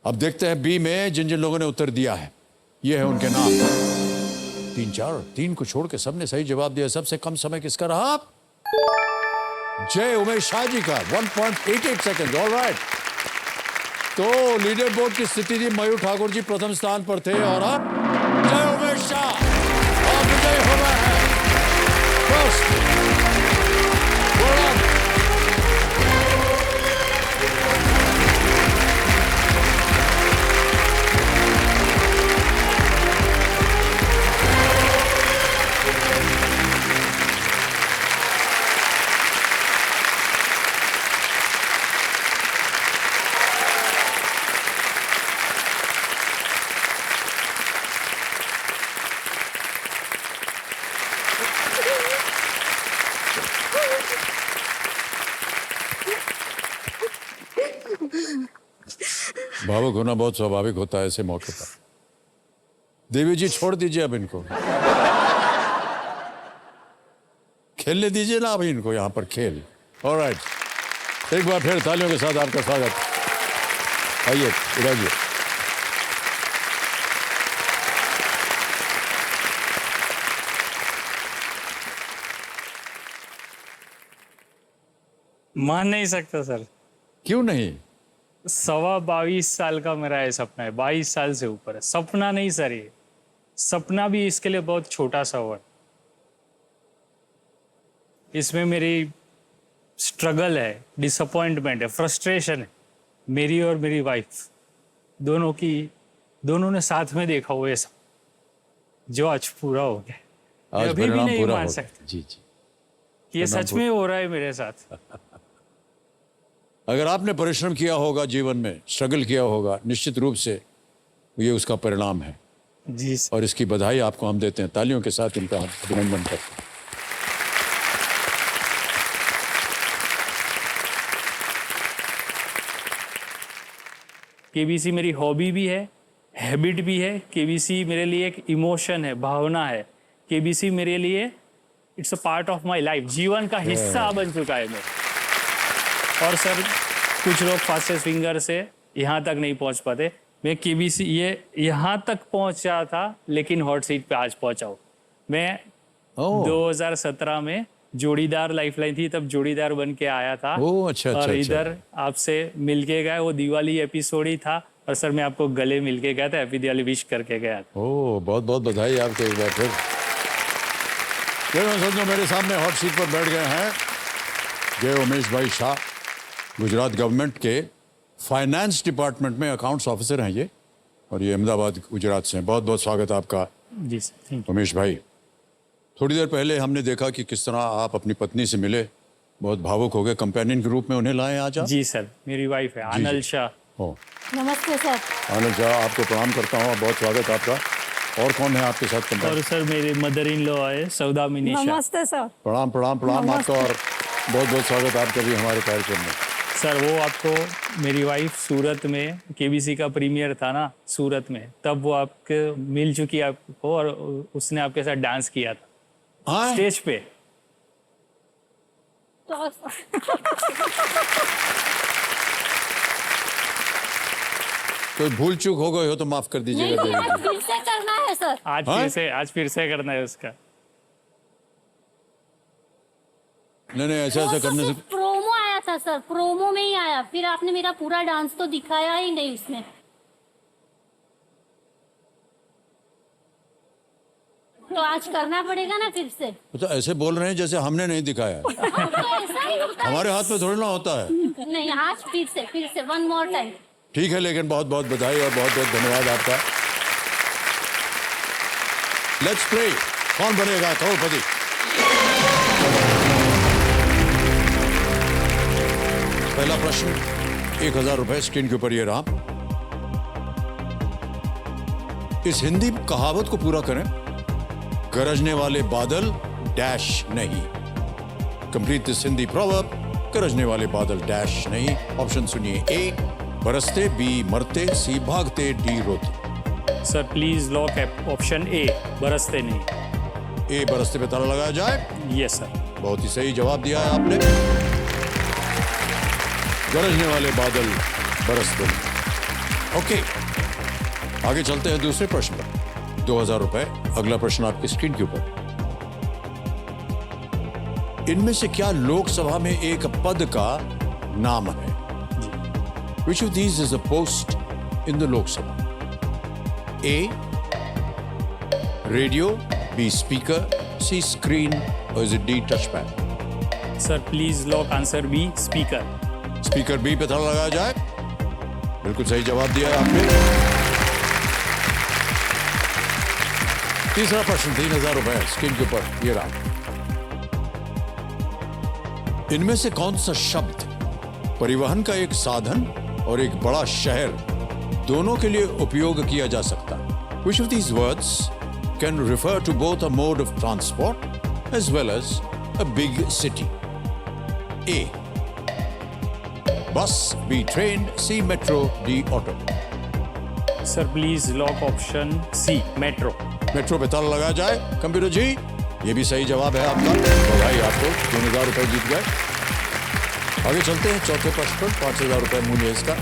अब देखते हैं बी में जिन जिन लोगों ने उत्तर दिया है ये है उनके नाम। 3 को छोड़ के सबने सही जवाब दिया। सबसे कम समय किसका रहा? जय उमेश शाह जी का, 1.88 सेकेंड। ऑलराइट, तो लीडर बोर्ड की स्थिति थी मयूर ठाकुर जी प्रथम स्थान पर थे और अब जय उमेश शाह और विजय हो गए हैं। भावुक होना बहुत स्वाभाविक होता है ऐसे मौके पर। देवी जी छोड़ दीजिए अब इनको, खेलने दीजिए ना अभी इनको यहाँ पर खेल। ऑलराइट, एक बार फिर तालियों के साथ आपका स्वागत। आइए इधर। मान नहीं सकता सर। क्यों नहीं? 22 साल का मेरा ये सपना है, 22 साल से ऊपर है। सपना नहीं सर, ये सपना भी इसके लिए बहुत छोटा सा हुआ है। इसमें मेरी स्ट्रगल है, डिसअपॉइंटमेंट है, फ्रस्ट्रेशन है, मेरी और मेरी वाइफ दोनों ने साथ में देखा हुआ ये सब, जो आज पूरा हो गया। मैं आज अभी भी परिणाम नहीं पूरा मान हो गया। सकता जी जी। कि ये सच में हो रहा है मेरे साथ। अगर आपने परिश्रम किया होगा जीवन में, स्ट्रगल किया होगा, निश्चित रूप से ये उसका परिणाम है जी सर। और इसकी बधाई आपको हम देते हैं। तालियों के साथ इनका हम अभिनंदन करते हैं। केबीसी मेरी हॉबी भी है, हैबिट भी है। केबीसी मेरे लिए एक इमोशन है, भावना है। केबीसी मेरे लिए it's a part of my life, जीवन का हिस्सा बन चुका है मेरा। और सर कुछ लोग फास्टेस्ट फिंगर से यहाँ तक नहीं पहुँच पाते, मैं केबीसी ये यहाँ तक पहुँचा था, लेकिन हॉट सीट पे आज पहुँचा हूँ। मैं ओह 2017 में जोड़ीदार लाइफलाइन थी, तब जोड़ीदार बन के आया था। ओह, अच्छा, और अच्छा, अच्छा। इधर आपसे मिलके गया, वो दिवाली एपिसोड ही था। और सर मैं आपको गले मिलके गया था, हैप्पी दिवाली विश करके गया था। ओह, बहुत बहुत बधाई आपको एक बार फिर। मैं समझो मेरे सामने हॉट सीट पर बैठ गए हैं जय उमेश भाई शाह, गुजरात गवर्नमेंट के फाइनेंस डिपार्टमेंट में अकाउंट्स ऑफिसर हैं ये, और ये अहमदाबाद गुजरात से हैं। बहुत बहुत स्वागत है आपका जी सर, थैंक उमेश भाई। थोड़ी देर पहले हमने देखा कि किस तरह आप अपनी पत्नी से मिले, बहुत भावुक हो गए, कंपेनियन के रूप में उन्हें लाए आज यू। आप। जी सर, मेरी वाइफ है आनल शाह। हो नमस्ते सर। आनंद शाह, आपको प्रणाम करता हूँ, बहुत स्वागत आपका। और कौन है आपके साथ कंपेनियन? और सर मेरे मदर इन लॉ है सौदामिनी शाह। नमस्ते सर। प्रणाम प्रणाम प्रणाम नमस्ते। आपका, और बहुत बहुत स्वागत आपका भी हमारे कार्यक्रम में। सर वो आपको, मेरी वाइफ सूरत में केबीसी का प्रीमियर था ना सूरत में, तब वो आपके मिल चुकी है आपको, और उसने आपके साथ डांस किया था हाँ, स्टेज पे। तो कोई भूल चूक हो गई हो तो माफ कर नहीं, दीजिएगा देवी आज जी। फिर से करना है सर। आज फिर से करना है उसका। नहीं नहीं, ऐसा ऐसा करने से प्रोमो आया था सर, प्रोमो में ही आया, फिर आपने मेरा पूरा डांस तो दिखाया ही नहीं उसमें। तो आज करना पड़ेगा ना फिर से। तो ऐसे बोल रहे हैं जैसे हमने नहीं दिखाया है। तो ऐसा ही होता है। हमारे हाथ में थोड़ी ना होता है। नहीं, आज फिर से वन मोर टाइम। ठीक है, लेकिन बहुत बहुत बधाई और बहुत बहुत धन्यवाद आपका। लेट्स प्ले, कौन बनेगा करोड़पति? पहला प्रश्न, 1000 रुपए स्क्रीन के ऊपर ये रहा। इस हिंदी कहावत को पूरा करें। गरजने वाले बादल डैश नहीं। कंप्लीट दिस हिंदी प्रोवर्ब, गरजने वाले बादल डैश नहीं। ऑप्शन सुनिए। ए बरसते, बी मरते, सी भागते, डी रोते। Sir please lock option A, बरसते नहीं। ए बरसते पे ताला लगाया जाए। Yes sir. बहुत ही सही जवाब दिया है आपने। गरजने वाले बादल बरसते नहीं। ओके, आगे चलते हैं दूसरे प्रश्न पर। 2000 रुपए। अगला प्रश्न आपकी स्क्रीन के ऊपर। इनमें से क्या लोकसभा में एक पद का नाम है? Which of these is a post in the Lok Sabha? A. Radio, B. Speaker, C. Screen, or is it D. Touchpad? Sir please lock answer B, speaker. Speaker B पे ताला लगाया जाए। बिल्कुल सही जवाब दिया है आपने। तीसरा प्रश्न, 3000 रुपए स्क्रीन के ऊपर ये रहा। इनमें से कौन सा शब्द परिवहन का एक साधन और एक बड़ा शहर दोनों के लिए उपयोग किया जा सकता है? Which of these words can refer to both a mode of transport as well as a big city? A. Bus, B. Train, C. Metro, D. Auto. Sir please lock option C, metro. Metro पे ताला लगाया जाए। Computer जी, ये भी सही जवाब है आपका। बधाई आपको, 3000 रुपए जीत गए। आगे चलते हैं चौथे प्रश्न पर। 5000 रुपए मूल्य है इसका।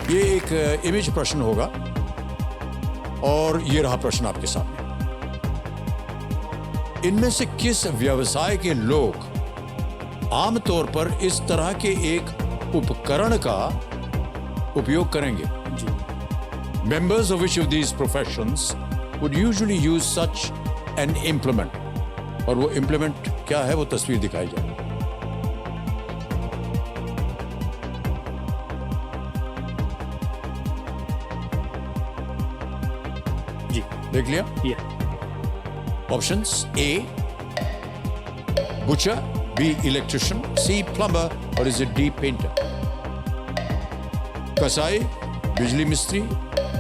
ये एक इमेज प्रश्न होगा और ये रहा प्रश्न आपके सामने। इनमें से किस व्यवसाय के लोग आमतौर पर इस तरह के एक उपकरण का उपयोग करेंगे? जी Members of which of these professions would usually use such an implement? और वो implement क्या है, वो तस्वीर दिखाई जाए। जी देख लिया? ये Options: A, butcher, B, electrician, C, plumber, or is it D, painter? कसाई, बिजली मिस्त्री,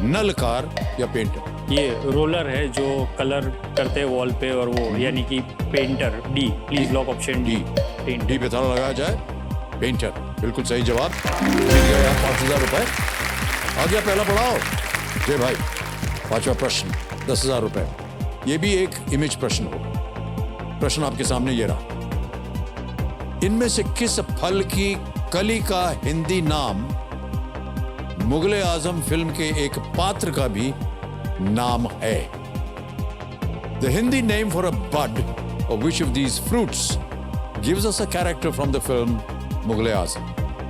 नलकार या पेंटर? ये रोलर है जो कलर करते हैं वॉल पे, और वो यानी कि painter. D please lock option D, painter. D पे ताला लगाया जाए, पेंटर। बिल्कुल सही जवाब। जीत गए आप 5,000 रुपए। आ गया पहला पड़ाव। जय भाई, पांचवा प्रश्न, 10,000 रुपए। ये भी एक इमेज प्रश्न होगा। प्रश्न आपके सामने ये रहा। इनमें से किस फल की कली का हिंदी नाम मुगले आजम फिल्म के एक पात्र का भी नाम है? The Hindi name for a bud of which of these fruits gives us a character from the film Mughal e आजम?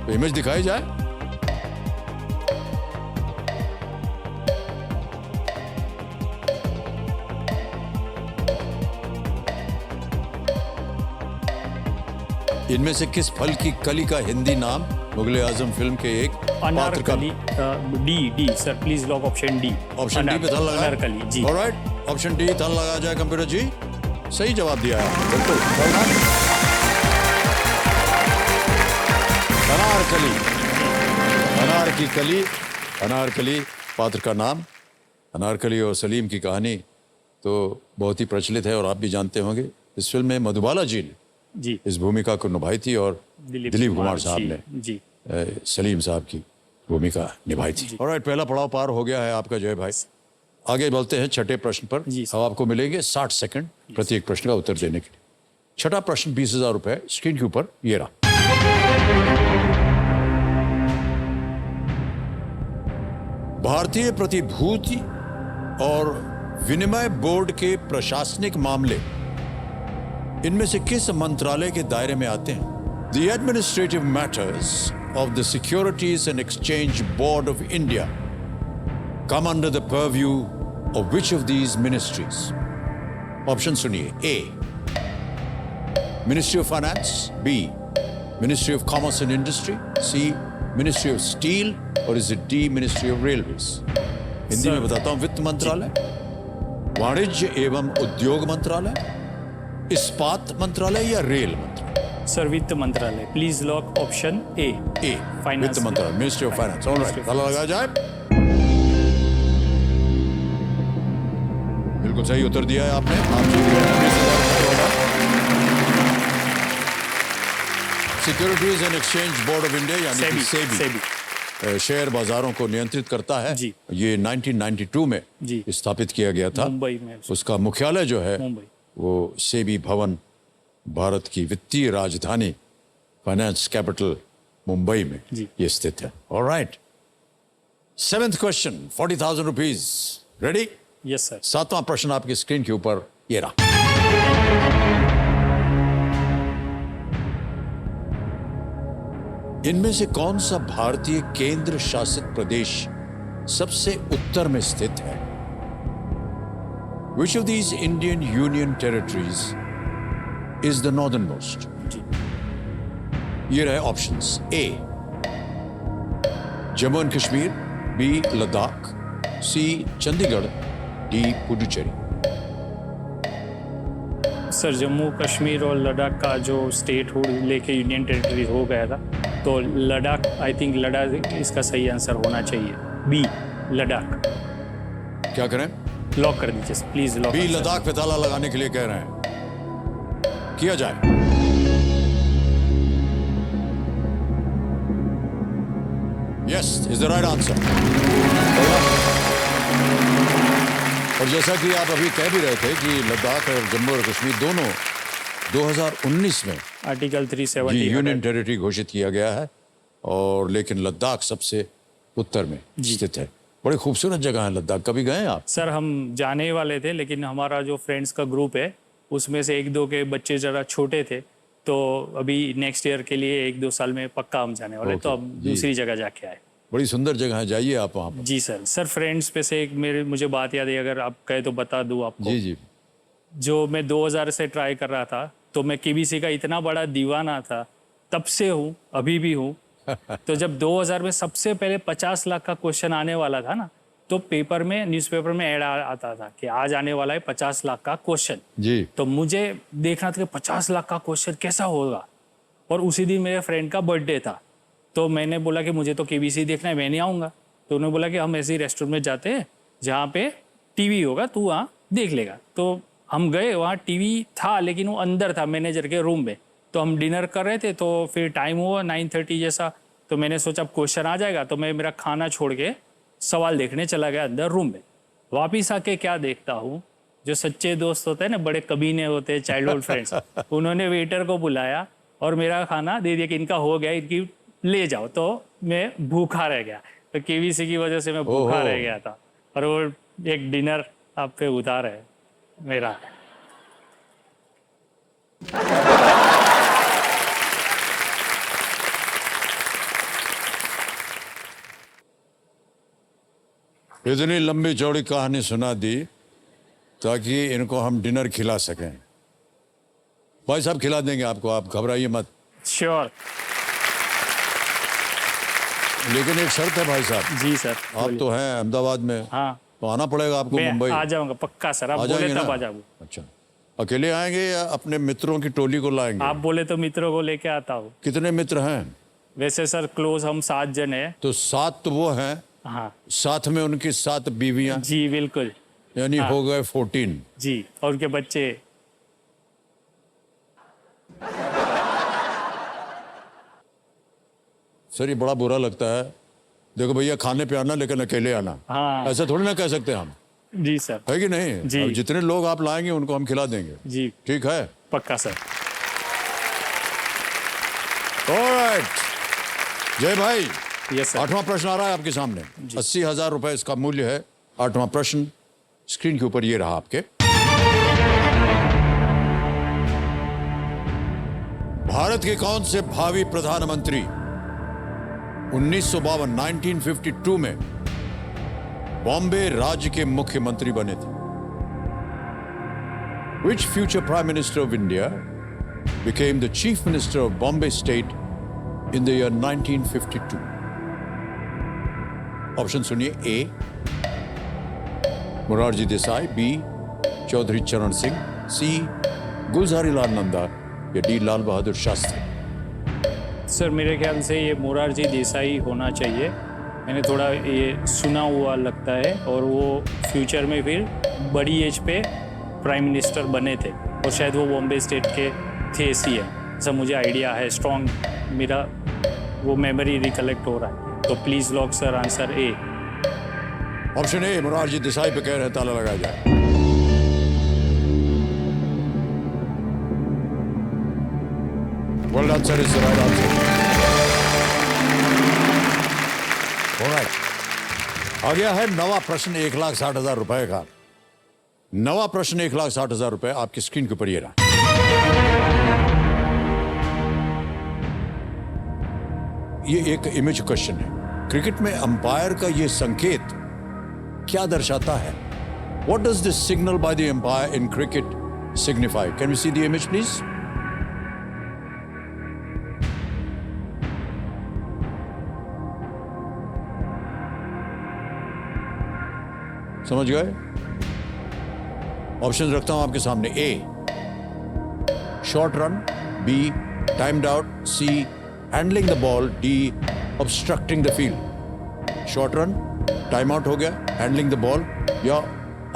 तो इमेज दिखाई जाए। इनमें से किस फल की कली का हिंदी नाम मुगले आजम फिल्म के एक पात्र का? Anarkali. D sir please lock option D. Option D पे थल लगा। अनारकली जी। ऑलराइट, ऑप्शन डी थल लगाया जाए कंप्यूटर जी। सही जवाब दिया है आपने, बिल्कुल। अनारकली, अनार की कली, अनारकली पात्र का नाम। अनारकली और सलीम की कहानी तो बहुत ही प्रचलित है और आप भी जानते होंगे। इस फिल्म में मधुबाला जी ने जी इस भूमिका को निभाई थी और दिलीप कुमार साहब ने जी सलीम साहब की भूमिका निभाई थी। ऑलराइट, पहला पड़ाव पार हो गया है आपका जय भाई। आगे बढ़ते हैं छठे प्रश्न पर। जी सर। अब आपको मिलेंगे 60 सेकंड प्रत्येक प्रश्न का उत्तर देने के लिए। छठा प्रश्न 20,000 रुपए स्क्रीन के ऊपर ये रहा। भारतीय प्रतिभूति और विनिमय बोर्ड के प्रशासनिक मामले इनमें से किस मंत्रालय के दायरे में आते हैं? The administrative matters of the Securities and Exchange Board of India come under the purview of which of these ministries? Option सुनिए। A, Ministry of Finance, B, Ministry of Commerce and Industry, C, Ministry of Steel, or is it D, Ministry of Railways? Hindi में बताता हूं। वित्त मंत्रालय, वाणिज्य एवं उद्योग मंत्रालय, इस्पात मंत्रालय या रेल मंत्रालय? सर वित्त मंत्रालय। Please lock option A. A, finance वित्त मंत्रालय, मिनिस्ट्री ऑफ फाइनेंस। ऑलराइट, ताला लगाया जाए। बिल्कुल सही उत्तर दिया है आपने। आप जीत गए हैं 20,000 रुपए। Securities and exchange board of India यानी कि सेबी शेयर बाजारों को नियंत्रित करता है। जी। ये 1992 में जी। स्थापित किया गया था। मुंबई में। उसका मुख्यालय जो है मुंबई। वो सेबी भवन, भारत की वित्तीय राजधानी, फाइनेंस कैपिटल मुंबई में जी। ये स्थित है। Alright, 7th question 40,000 rupees. Ready? Yes sir. 7वां प्रश्न आपकी स्क्रीन के ऊपर ये रहा। इनमें से कौन सा भारतीय केंद्र शासित प्रदेश सबसे उत्तर में स्थित है? Which of these Indian Union territories is the northernmost? ये रहे options. A, Jammu and Kashmir, B, Ladakh, C, Chandigarh, D, Puducherry. Sir Jammu Kashmir और लद्दाख का जो स्टेट हुड लेके यूनियन टेरिटरी हो गया था, तो लद्दाख, आई थिंक लद्दाख इसका सही आंसर होना चाहिए। बी, लद्दाख। क्या करें? लॉक कर दीजिए प्लीज। लॉक। बी, लद्दाख पे ताला लगाने के लिए कह रहे हैं। किया जाए। Yes is the right answer. और जैसा कि आप अभी कह भी रहे थे कि लद्दाख और जम्मू और कश्मीर दोनों 2019 में आर्टिकल 370 यूनियन टेरिटरी घोषित किया गया है, और लेकिन लद्दाख सबसे उत्तर में स्थित है। बड़ी खूबसूरत जगह है लद्दाख। कभी गए हैं आप? सर हम जाने वाले थे, लेकिन हमारा जो फ्रेंड्स का ग्रुप है उसमें से 1-2 के बच्चे ज़रा छोटे थे, तो अभी नेक्स्ट ईयर के लिए 1-2 साल में पक्का हम जाने वाले। तो अब दूसरी जगह जाके आए। बड़ी सुंदर जगह है, जाइए आप वहाँ पर। जी सर फ्रेंड्स पे से एक मेरे मुझे बात याद है, अगर आप कहे तो बता दूं आपको। जी जी। जो मैं 2000 से ट्राई कर रहा था, तो मैं केबीसी का इतना बड़ा दीवाना था, तब से हूँ, अभी भी हूँ। तो जब 2000 में सबसे पहले 50 लाख का क्वेश्चन आने वाला था ना, तो पेपर में, न्यूज़पेपर में ऐड आता था कि आज आने वाला है 50 लाख का क्वेश्चन। जी। तो मुझे देखना था कि 50 लाख का क्वेश्चन कैसा होगा। और उसी दिन मेरे फ्रेंड का बर्थडे था, तो मैंने बोला कि मुझे तो केबीसी देखना है, मैं नहीं आऊँगा। तो उन्होंने बोला कि हम ऐसे ही रेस्टोरेंट में जाते हैं जहाँ पे टीवी होगा, तू वहाँ देख लेगा। तो हम गए, वहाँ टीवी था लेकिन वो अंदर था मैनेजर के रूम में। तो हम डिनर कर रहे थे, तो फिर टाइम हुआ 9:30 जैसा, तो मैंने सोचा अब क्वेश्चन आ जाएगा, तो मैं मेरा खाना छोड़ के सवाल देखने चला गया अंदर रूम में। वापिस आके क्या देखता हूँ, जो सच्चे दोस्त होते हैं ना, बड़े कमीने होते हैं, चाइल्डहुड फ्रेंड्स, उन्होंने वेटर को बुलाया और मेरा खाना दे दिया कि इनका हो गया, इनकी ले जाओ। तो मैं भूखा रह गया। तो केबीसी की वजह से मैं भूखा रह गया था, और वो एक डिनर आप पे उतार है मेरा। इतनी लंबी चौड़ी कहानी सुना दी ताकि इनको हम डिनर खिला सकें। भाई साहब खिला देंगे आपको, आप घबराइए मत। श्योर। लेकिन एक शर्त है भाई साहब। जी सर। आप तो हैं अहमदाबाद में, हाँ, तो आना पड़ेगा आपको मैं मुंबई। आ जाऊंगा पक्का सर, आप आ बोले जाएंगे तब ना? आ जाऊंगा। अच्छा, अकेले आएंगे या अपने मित्रों की टोली को लाएंगे? आप बोले तो मित्रों को लेके आता हूँ। कितने मित्र हैं? वैसे सर क्लोज हम 7 जन है। तो 7 तो वो हैं, हाँ साथ में उनकी 7 बीवियां, जी बिल्कुल। यानी हो गए 14। जी, और उनके बच्चे। सर ये बड़ा बुरा लगता है। देखो भैया, खाने पे आना लेकिन अकेले आना। हाँ ऐसा थोड़ी ना कह सकते हम, जी सर। है कि नहीं? जी। अब जितने लोग आप लाएंगे उनको हम खिला देंगे। जी ठीक है? पक्का सर। ऑलराइट जय भाई, यस सर। 8वां प्रश्न आ रहा है आपके सामने। 80,000 रुपए इसका मूल्य है। 8वां प्रश्न स्क्रीन के ऊपर ये रहा आपके। भारत के कौन से भावी प्रधानमंत्री 1952 में बॉम्बे राज्य के मुख्यमंत्री बने थे? Which future Prime Minister of India became the Chief Minister of Bombay State in the year 1952? Option सुनिए। ए मोरारजी देसाई, बी चौधरी चरण सिंह, सी गुलजारी लाल नंदा या डी लाल बहादुर शास्त्री। सर मेरे ख्याल से ये मोरारजी देसाई होना चाहिए। मैंने थोड़ा ये सुना हुआ लगता है, और वो फ्यूचर में फिर बड़ी एज पे प्राइम मिनिस्टर बने थे, और शायद वो बॉम्बे स्टेट के थे सीएम, ऐसा मुझे आइडिया है। स्ट्रॉन्ग मेरा वो मेमोरी रिकलेक्ट हो रहा है। तो please lock sir answer A. Option A Morarji Desai पे कह रहे हैं, ताला लगाया जाए। Well done sir, is the right answer. Alright, आ गया है नवा प्रश्न 1,60,000 रुपए का। नवा प्रश्न 1,60,000 रुपए आपकी स्क्रीन के ऊपर ये रहा। ये एक इमेज क्वेश्चन है। क्रिकेट में अंपायर का ये संकेत क्या दर्शाता है? What does this signal by the umpire in cricket signify? Can we see the image, please? समझ गए? ऑप्शन रखता हूं आपके सामने। A short run, B timed out, C handling the ball, D obstructing the field. Short run, time out हो गया, handling the ball या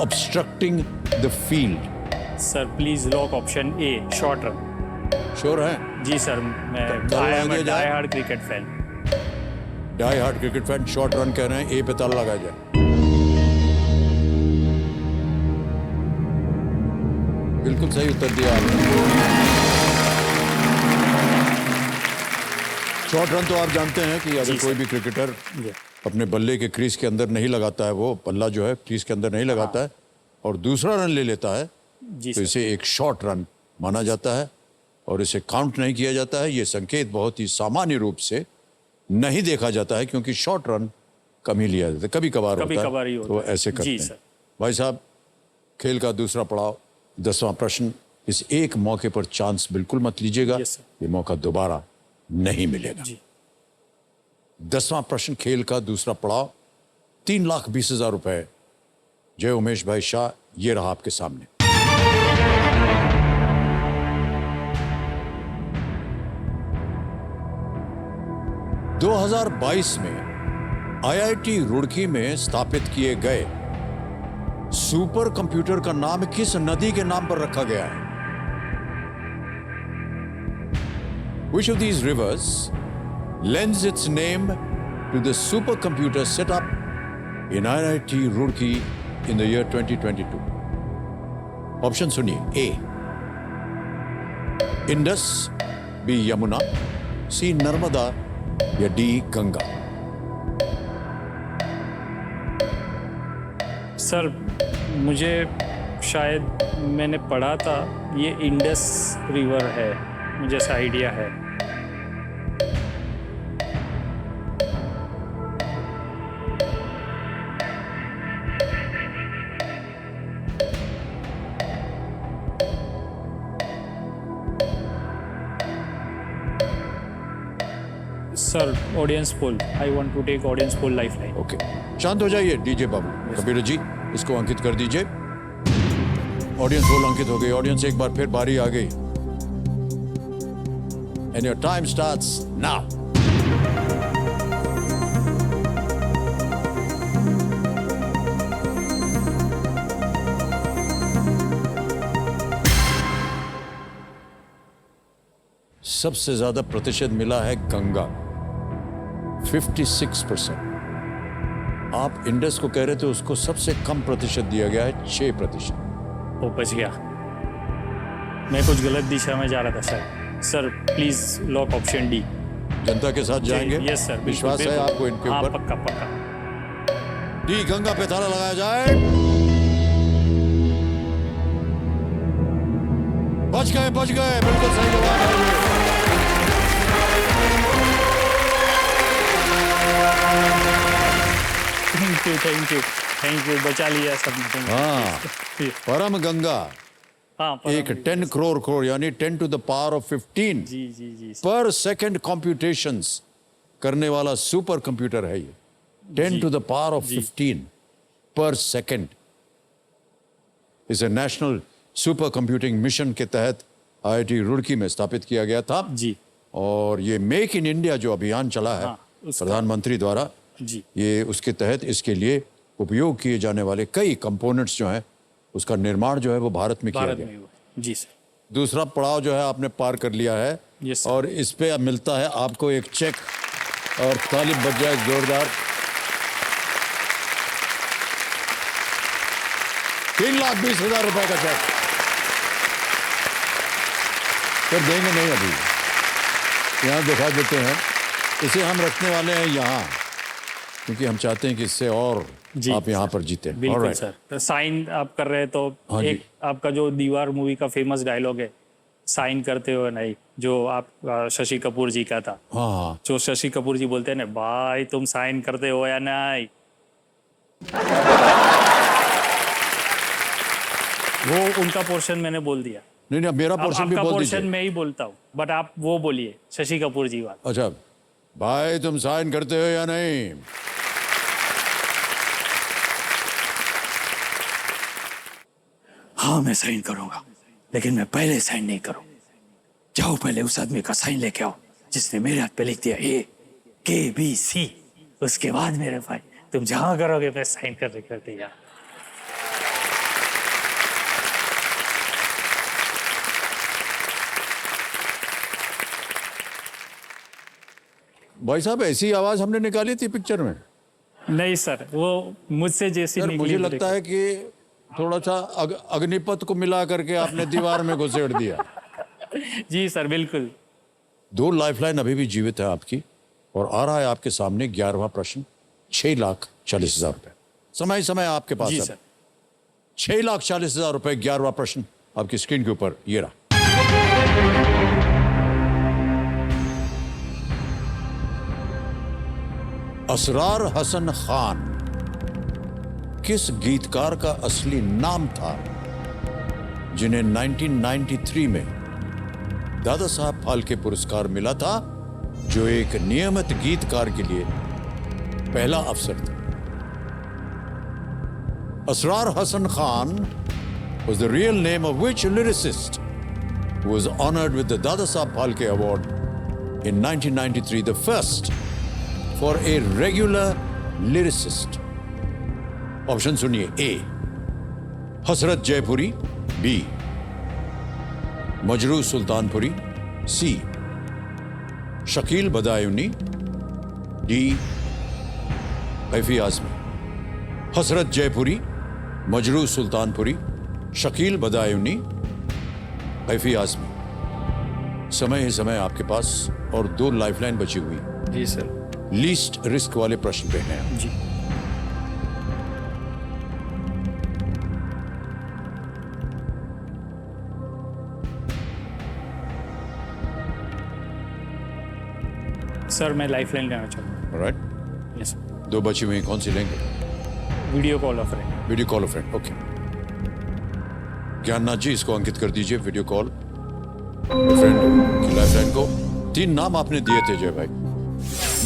obstructing the field. Sir please lock option A, short run. Sure है? जी sir, मैं ताला I am लगा अ जाए। Die hard cricket fan. Die hard cricket fan, short run कह रहे हैं, ए पे ताला लगा जाए। बिल्कुल सही उत्तर दिया आपने। शॉर्ट रन तो आप जानते हैं कि अगर कोई भी क्रिकेटर अपने बल्ले के क्रीज के अंदर नहीं लगाता है, वो बल्ला जो है क्रीज के अंदर नहीं लगाता है और दूसरा रन ले लेता है, जी तो सर। इसे एक शॉर्ट रन माना जाता है और इसे काउंट नहीं किया जाता है। ये संकेत बहुत ही सामान्य रूप से नहीं देखा जाता है क्योंकि शॉर्ट रन कम ही लिया जाता है, कभी कभार होता कभी-कभार ही है, होता तो है। ऐसे करते जी, हैं। सर। भाई साहब, खेल का दूसरा पड़ाव, 10वां प्रश्न। इस एक मौके पर चांस बिल्कुल मत लीजिएगा, यस, सर। ये मौका दोबारा नहीं मिलेगा। जी 10वां प्रश्न, खेल का दूसरा पड़ाव, 3,20,000 रुपए। जय उमेश भाई शाह, ये रहा आपके सामने। – 2022 में आईआईटी रुड़की में स्थापित किए गए सुपर कंप्यूटर का नाम किस नदी के नाम पर रखा गया है? Which of these rivers lends its name to the supercomputer set up in IIT Roorkee in the year 2022? Option सुनिए। A Indus, B Yamuna, C Narmada या D गंगा। सर, मुझे शायद मैंने पढ़ा था ये इंडस रिवर है, मुझे ऐसा आइडिया है। Sir, audience poll, I want to take audience poll lifeline. Okay, शांत हो जाइए डीजे बाबू। कबीर जी, इसको अंकित कर दीजिए। ऑडियंस पोल अंकित हो गई। ऑडियंस, एक बार फिर बारी आ गई। And your time starts now. सबसे ज्यादा प्रतिशत मिला है गंगा, 56%। आप इंडस को कह रहे थे, उसको सबसे कम प्रतिशत दिया गया है, 6%। वो बच गया, मैं कुछ गलत दिशा में जा रहा था sir. Sir please lock option D. जनता के साथ जाएंगे? यस सर, विश्वास है आपको इनके हाँ, ऊपर? पक्का पक्का। डी गंगा पे ताला लगाया जाए। बच गए, बच गए, बिल्कुल सही जवाब है ये। Thank you thank you thank you, बचा लिया सबने। हाँ, परम गंगा हाँ, एक 10 करोड़ यानी 10 to the power of 15 जी जी जी पर सेकंड कंप्यूटेशंस करने वाला सुपर कंप्यूटर है ये। 10 to the power of 15 पर सेकंड। इसे नेशनल सुपर कंप्यूटिंग मिशन के तहत आईआईटी रुड़की में स्थापित किया गया था जी। और ये मेक इन इंडिया जो अभियान चला है प्रधानमंत्री द्वारा, जी ये उसके तहत इसके लिए उपयोग किए जाने वाले कई कंपोनेंट्स जो हैं उसका निर्माण जो है वो भारत में किया भारत गया। में हुआ। जी सर। दूसरा पड़ाव जो है आपने पार कर लिया है। Yes, sir. और इस पे अब मिलता है आपको एक चेक, और ताली बज जाए जोरदार। 3,20,000 रुपए का चेक। फिर देंगे नहीं, अभी यहाँ दिखा देते हैं। इसे हम रखने वाले हैं यहाँ, क्योंकि हम चाहते हैं कि इससे और जी, आप यहाँ पर जीते। बिल्कुल Alright. सर। तो साइन आप कर रहे हैं तो हाँ जी। एक आपका जो दीवार मूवी का फेमस डायलॉग है, साइन करते हो नहीं, जो आप शशि कपूर जी का था। हाँ हाँ, जो शशि कपूर जी बोलते हैं ना, भाई तुम साइन करते हो या नहीं, वो उनका पोर्शन मैंने बोल दिया। नहीं नहीं, अब मेरा अब पोर्शन भी आपका बोल पोर्शन दीजिए। मैं ही बोलता हूँ, बट आप वो बोलिए शशि कपूर जी वाला। अच्छा भाई, तुम साइन करते हो या नहीं? हाँ मैं साइन करूंगा, लेकिन मैं पहले साइन नहीं करूँ। जाओ पहले उस आदमी का साइन लेके आओ जिसने मेरे हाथ पे लिख दिया AKBC, उसके बाद मेरे भाई तुम जहां करोगे मैं साइन करने कर तैयार। भाई साहब, ऐसी आवाज हमने निकाली थी पिक्चर में? नहीं सर, वो मुझसे जैसी सर निकली मुझे लगता है कि थोड़ा सा अग्निपथ को मिला करके आपने दीवार में घुसेड़ दिया। जी सर, बिल्कुल। 2 लाइफलाइन अभी भी जीवित है आपकी, और आ रहा है आपके सामने 11वां प्रश्न, 6,40,000 रुपए। समय समय आपके पास जी अब। सर। 6,40,000 रुपए, 11वां प्रश्न आपकी स्क्रीन के ऊपर ये रहा। असरार हसन खान किस गीतकार का असली नाम था जिन्हें 1993 में दादा साहब फाल्के पुरस्कार मिला था, जो एक नियमित गीतकार के लिए पहला अवसर था? Asrar Hasan Khan was the real name of which lyricist who was honored with the Dada Saheb Phalke Award in 1993, the first for a regular lyricist? Option सुनिए। ए हसरत जयपुरी, बी मजरू सुल्तानपुरी, सी शकील बदायूनी, डी कैफी आजमी। हसरत जयपुरी, मजरू सुल्तानपुरी, शकील बदायूनी, कैफी आजमी। समय ही समय आपके पास और 2 लाइफलाइन बची हुई। जी सर। लीस्ट रिस्क वाले प्रश्न पे हैं। जी। सर मैं लाइफलाइन लेना चाहूँगा। Right, yes sir. 2 बची हुई, कौन सी लेंगे? Video call of friend. Video call friend, okay. Gyannath ji, इसको अंकित कर दीजिए वीडियो कॉल फ्रेंड की लाइफलाइन को। 3 नाम आपने दिए थे जय भाई,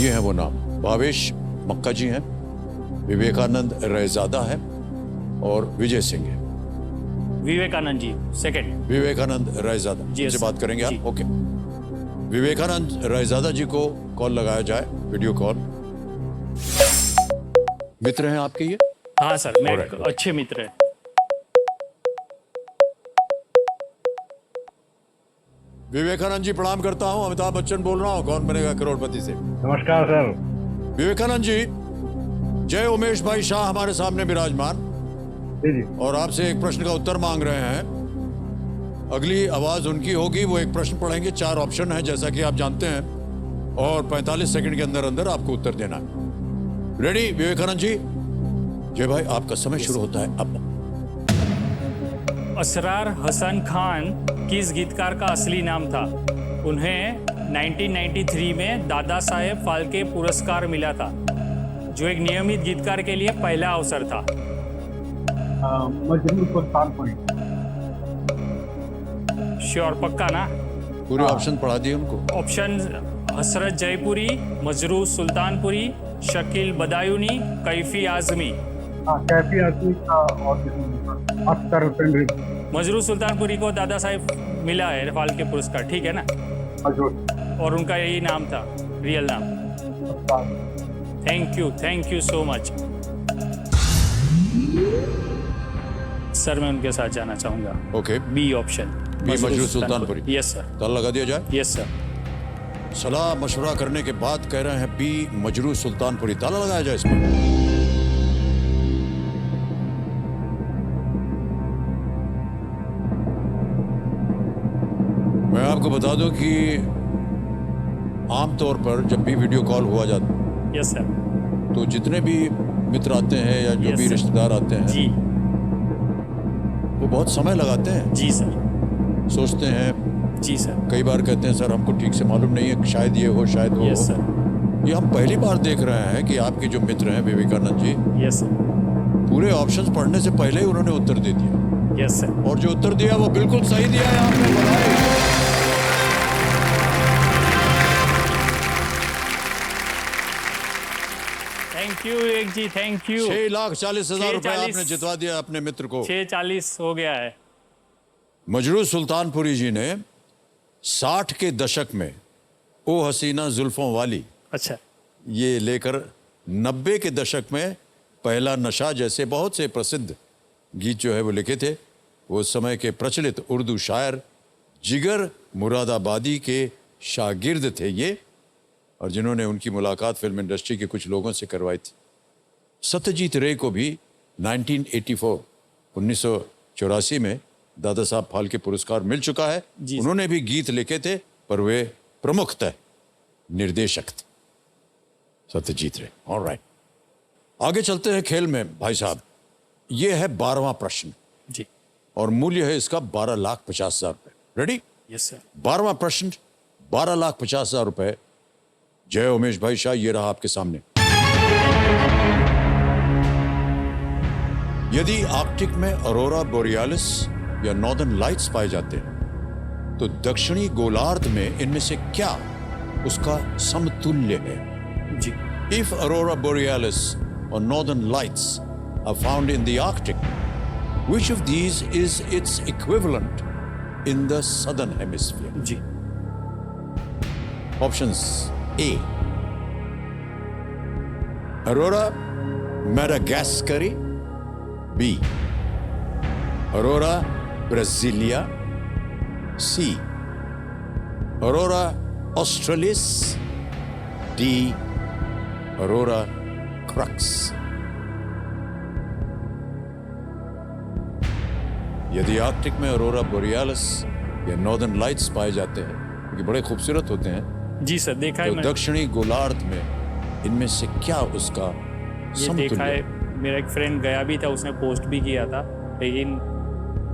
ये हैं वो नाम। भावेश मक्का जी हैं, विवेकानंद रयजादा है और विजय सिंह है। विवेकानंद जी सेकंड। विवेकानंद रयजादा जी, से सर। बात करेंगे जी। आप? ओके। विवेकानंद रयजादा जी को कॉल लगाया जाए, वीडियो कॉल। मित्र हैं आपके ये? हाँ सर, मैं Alright, okay. अच्छे मित्र हैं। विवेकानंद जी प्रणाम करता हूं, अमिताभ बच्चन बोल रहा हूं, कौन बनेगा करोड़पति से। नमस्कार सर। विवेकानंद जी, जय उमेश भाई शाह हमारे सामने विराजमान जी जी। और आपसे एक प्रश्न का उत्तर मांग रहे हैं। अगली आवाज उनकी होगी, वो एक प्रश्न पढ़ेंगे, 4 ऑप्शन है जैसा कि आप जानते हैं, और 45 सेकंड के अंदर अंदर आपको उत्तर देना है। रेडी विवेकानंद जी? जय भाई, आपका समय शुरू होता है अब। असरार हसन खान किस गीतकार का असली नाम था? उन्हें 1993 में दादा साहेब फाल्के पुरस्कार मिला था, जो एक नियमित गीतकार के लिए पहला अवसर था। मजरू सुल्तानपुरी। श्योर, पक्का ना? पूरे ऑप्शन पढ़ा दिए उनको। ऑप्शन हसरत जयपुरी, मजरू सुल्तानपुरी, शकील बदायूनी, कैफी आजमी। कैफी आजमी का और अख्तर हुसैन रिजवी। मजरू सुल्तानपुरी को दादा साहेब मिला है फाल्के पुरस्कार, ठीक है ना? मजरूर। और उनका यही नाम था, रियल नाम। Thank you so much sir. मैं उनके साथ जाना चाहूंगा। Okay. B option, B Majrooh Sultanpuri. Yes sir. ताला लगा दिया जाए। Yes sir. सलाह मशवरा करने के बाद कह रहे हैं बी मजरू सुल्तानपुरी। ताला लगाया जाए इसमें। मैं आपको बता दूं कि आमतौर पर जब भी वीडियो कॉल हुआ जाता यस सर। तो जितने भी मित्र आते हैं या जो Yes, भी sir. रिश्तेदार आते हैं जी वो बहुत समय लगाते हैं, जी सर। सोचते हैं, जी सर। कई बार कहते हैं सर हमको ठीक से मालूम नहीं है, शायद ये हो शायद वो यस हो। सर। ये हम पहली बार देख रहे हैं कि आपके जो मित्र हैं विवेकानंद जी, यस सर। पूरे ऑप्शंस पढ़ने से पहले ही उन्होंने उत्तर दे दिया, यस सर। और जो उत्तर दिया वो बिल्कुल सही दिया है आपने। बधाई। Thank you Vivek ji, thank you. 6,40,000 रुपए 6,40,000 आपने जितवा दिया अपने मित्र को। 6:40 हो गया है। मजरू सुल्तानपुरी जी ने 60 के दशक में ओ हसीना जुल्फों वाली अच्छा। ये लेकर 90 के दशक में पहला नशा जैसे बहुत से प्रसिद्ध गीत जो है वो लिखे थे। वो उस समय के प्रचलित उर्दू शायर जिगर मुरादाबादी के शागिर्द थे ये, और जिन्होंने उनकी मुलाकात फिल्म इंडस्ट्री के कुछ लोगों से करवाई थी। सत्यजीत रे को भी 1984 में दादा साहब फाल्के पुरस्कार मिल चुका है। उन्होंने भी गीत लिखे थे, पर वे प्रमुखतः निर्देशक थे, सत्यजीत रे। ऑलराइट, आगे चलते हैं खेल में भाई साहब। ये है 12वां प्रश्न जी। और मूल्य है इसका 12,50,000 रुपए। रेडी? Yes sir. 12वां प्रश्न, 12,50,000 रुपए। जय उमेश भाई शाह, ये रहा आपके सामने। यदि आर्कटिक में अरोरा बोरियालिस या नॉर्दर्न लाइट्स पाए जाते हैं तो दक्षिणी गोलार्ध में इनमें से क्या उसका समतुल्य है? जी If aurora borealis or northern lights are found in the Arctic, which of these is its equivalent in the southern hemisphere? जी Options A. Aurora madagascari. B. Aurora brasilia. C. Aurora australis. D. Aurora crux. यदि Arctic में Arora borealis या northern lights पाए जाते हैं, ये बड़े खूबसूरत होते हैं, जी सर, देखा है तो मैंने, दक्षिणी गोलार्ध में इनमें से क्या उसका ये देखा समतुल्य है। मेरा एक फ्रेंड गया भी था, उसने पोस्ट भी किया था, लेकिन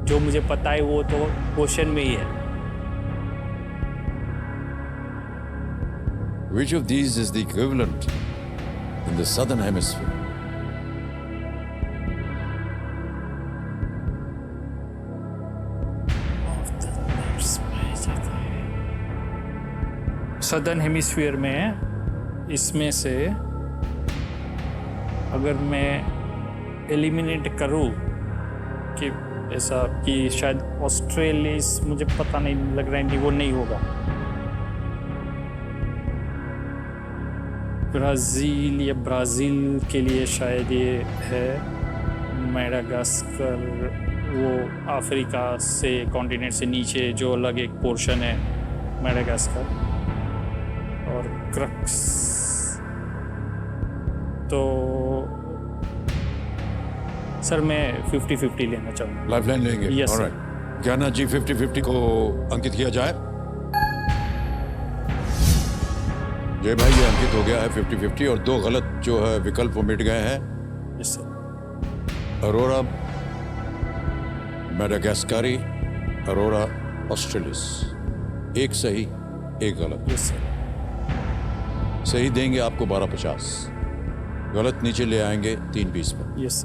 जो मुझे पता है वो तो क्वेश्चन में ही है। Which of these is the equivalent in the southern hemisphere? Southern hemisphere में इसमें से अगर मैं एलिमिनेट करूं कि ऐसा कि शायद ऑस्ट्रेलिया, मुझे पता नहीं लग रहा है कि वो नहीं होगा। ब्राज़ील या ब्राज़ील के लिए शायद ये है। मैडागास्कर वो अफ्रीका से कॉन्टिनेंट से नीचे जो अलग एक पोर्शन है मैडागास्कर। और क्रक्स तो सर मैं 50-50 लेना चाहूँगा। लाइफलाइन लेंगे? Yes, sir. Alright. ज्ञाना जी 50-50 को अंकित किया जाए। जय भाई, ये अंकित हो गया है 50-50 और दो गलत जो है विकल्प वो मिट गए हैं। Yes sir. Aurora Madagascari, aurora australis. एक सही, एक गलत। Yes sir. सही देंगे आपको 1250, गलत नीचे ले आएंगे 320 पर। यस।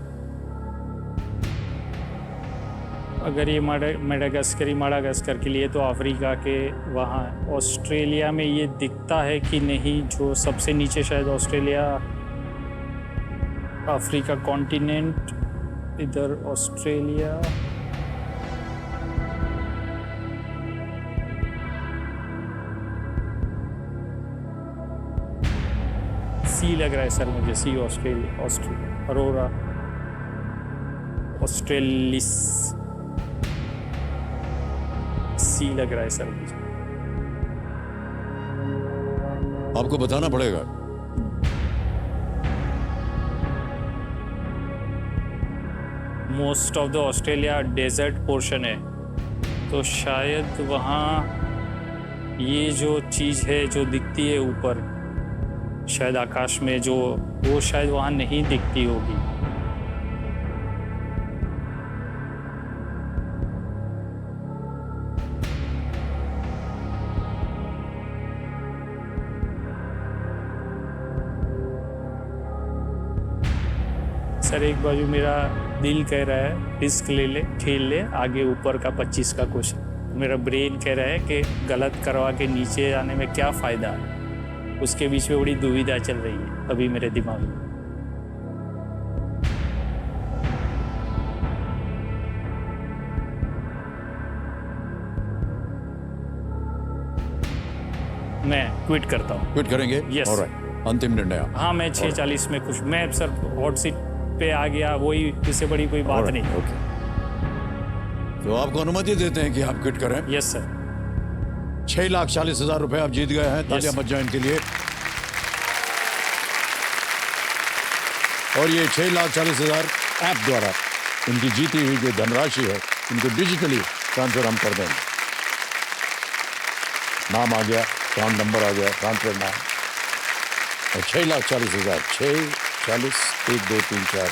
अगर ये मैडागास्कर के लिए तो अफ्रीका के वहाँ, ऑस्ट्रेलिया में ये दिखता है कि नहीं, जो सबसे नीचे शायद ऑस्ट्रेलिया, अफ्रीका कॉन्टिनेंट, इधर ऑस्ट्रेलिया। सी लग रहा है सर मुझे, C Australia aurora australis, C लग रहा है सर मुझे। आपको बताना पड़ेगा। Most of the Australia desert portion है, तो शायद वहाँ ये जो चीज़ है जो दिखती है ऊपर, शायद आकाश में जो, वो शायद वहाँ नहीं दिखती होगी। सर एक बाजू मेरा दिल कह रहा है रिस्क ले ले, खेल ले, आगे ऊपर का 25 का क्वेश्चन। मेरा ब्रेन कह रहा है कि गलत करवा के नीचे आने में क्या फ़ायदा है। उसके बीच में बड़ी दुविधा चल रही है अभी मेरे दिमाग में। मैं क्विट करता हूँ। क्विट करेंगे? Yes. Alright. अंतिम निर्णय आप। हाँ, मैं 6:40 में खुश। मैं सर हॉट सीट पे आ गया, वही, इससे बड़ी कोई बात Alright, नहीं। okay. तो आपको अनुमति देते हैं कि आप क्विट करें। Yes sir. 6,40,000 रुपए आप जीत गए हैं। तालियां बज जाएं इनके लिए। और ये 6,40,000 ऐप द्वारा इनकी जीती हुई जो धनराशि है, इनको डिजिटली ट्रांसफर हम कर देंगे। नाम आ गया, अकाउंट नंबर आ गया, ट्रांसफर नाम, और 6,40,000, 6,40, 1, 2, 3, 4।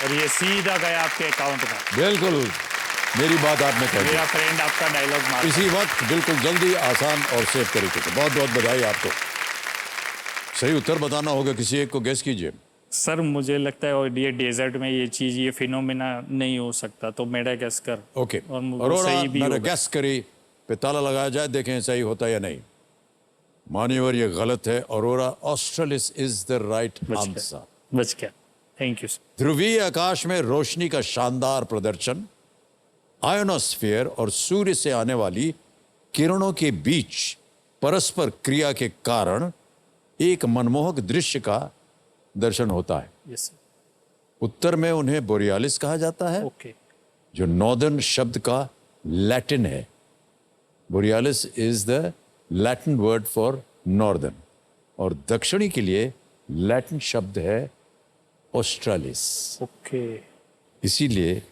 और ये सीधा गया आपके अकाउंट में। बिल्कुल, मेरी बात आपने कह दी। मेरा फ्रेंड आपका डायलॉग मार इसी वक्त, बिल्कुल जल्दी, आसान और सेफ तरीके से। बहुत बहुत बधाई आपको। सही उत्तर बताना होगा, किसी एक को गेस कीजिए। सर मुझे लगता है और ये डेजर्ट में ये चीज़ ये फिनोमेना नहीं हो सकता, तो मेडागास्कर ओके और वो अरोरा सही भी मैंने होगा। गैस करी पे ताला लगाया जाए, देखें सही होता है या नहीं। मान्यवर ये गलत है, Arora australis is the right answer. बच गया, थैंक यू सर। ध्रुवीय आकाश में रोशनी का शानदार प्रदर्शन आयोनोस्फीयर और सूर्य से आने वाली किरणों के बीच परस्पर क्रिया के कारण एक मनमोहक दृश्य का दर्शन होता है। यस सर, उत्तर में उन्हें बोरियालिस कहा जाता है, ओके। जो नॉर्दर्न शब्द का लैटिन है। Borealis is the Latin word for northern, और दक्षिणी के लिए लैटिन शब्द है ऑस्ट्रेलिस। ओके, इसीलिए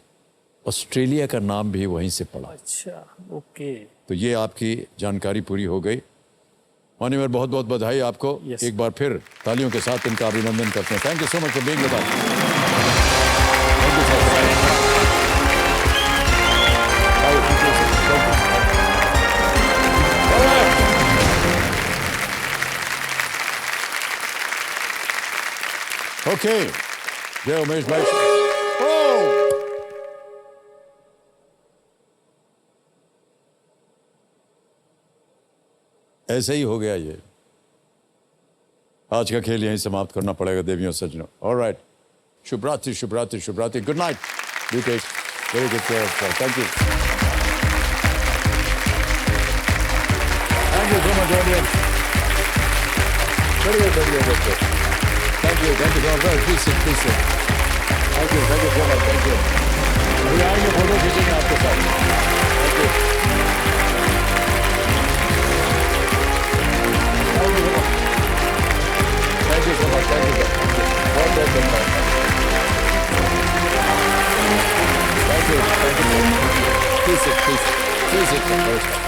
ऑस्ट्रेलिया का नाम भी वहीं से पड़ा। अच्छा, ओके। तो ये आपकी जानकारी पूरी हो गई। मान्यवर बहुत बहुत बधाई आपको। Yes. एक बार फिर तालियों के साथ इनका अभिनंदन करते हैं। Thank you so much for being with us. Okay, जय उमेश भाई। ओह! ऐसे ही हो गया ये। आज का खेल यहीं समाप्त करना पड़ेगा देवियों सज्जनों। ऑलराइट, शुभ रात्रि, शुभ रात्रि, शुभ रात्रि। Good night. Do take very good care of yourself. Thank you, thank you so much audience. बढ़िया बढ़िया बढ़िया। थैंक यू सो मच। Please sit, please sit. Thank you so much. Thank you. अभी आएंगे, फोटो खींचेंगे आपके साथ। Thank you. Thank you so much. Thank you. बहुत बहुत धन्यवाद। Thank you. Thank you. Please sit. Please sit.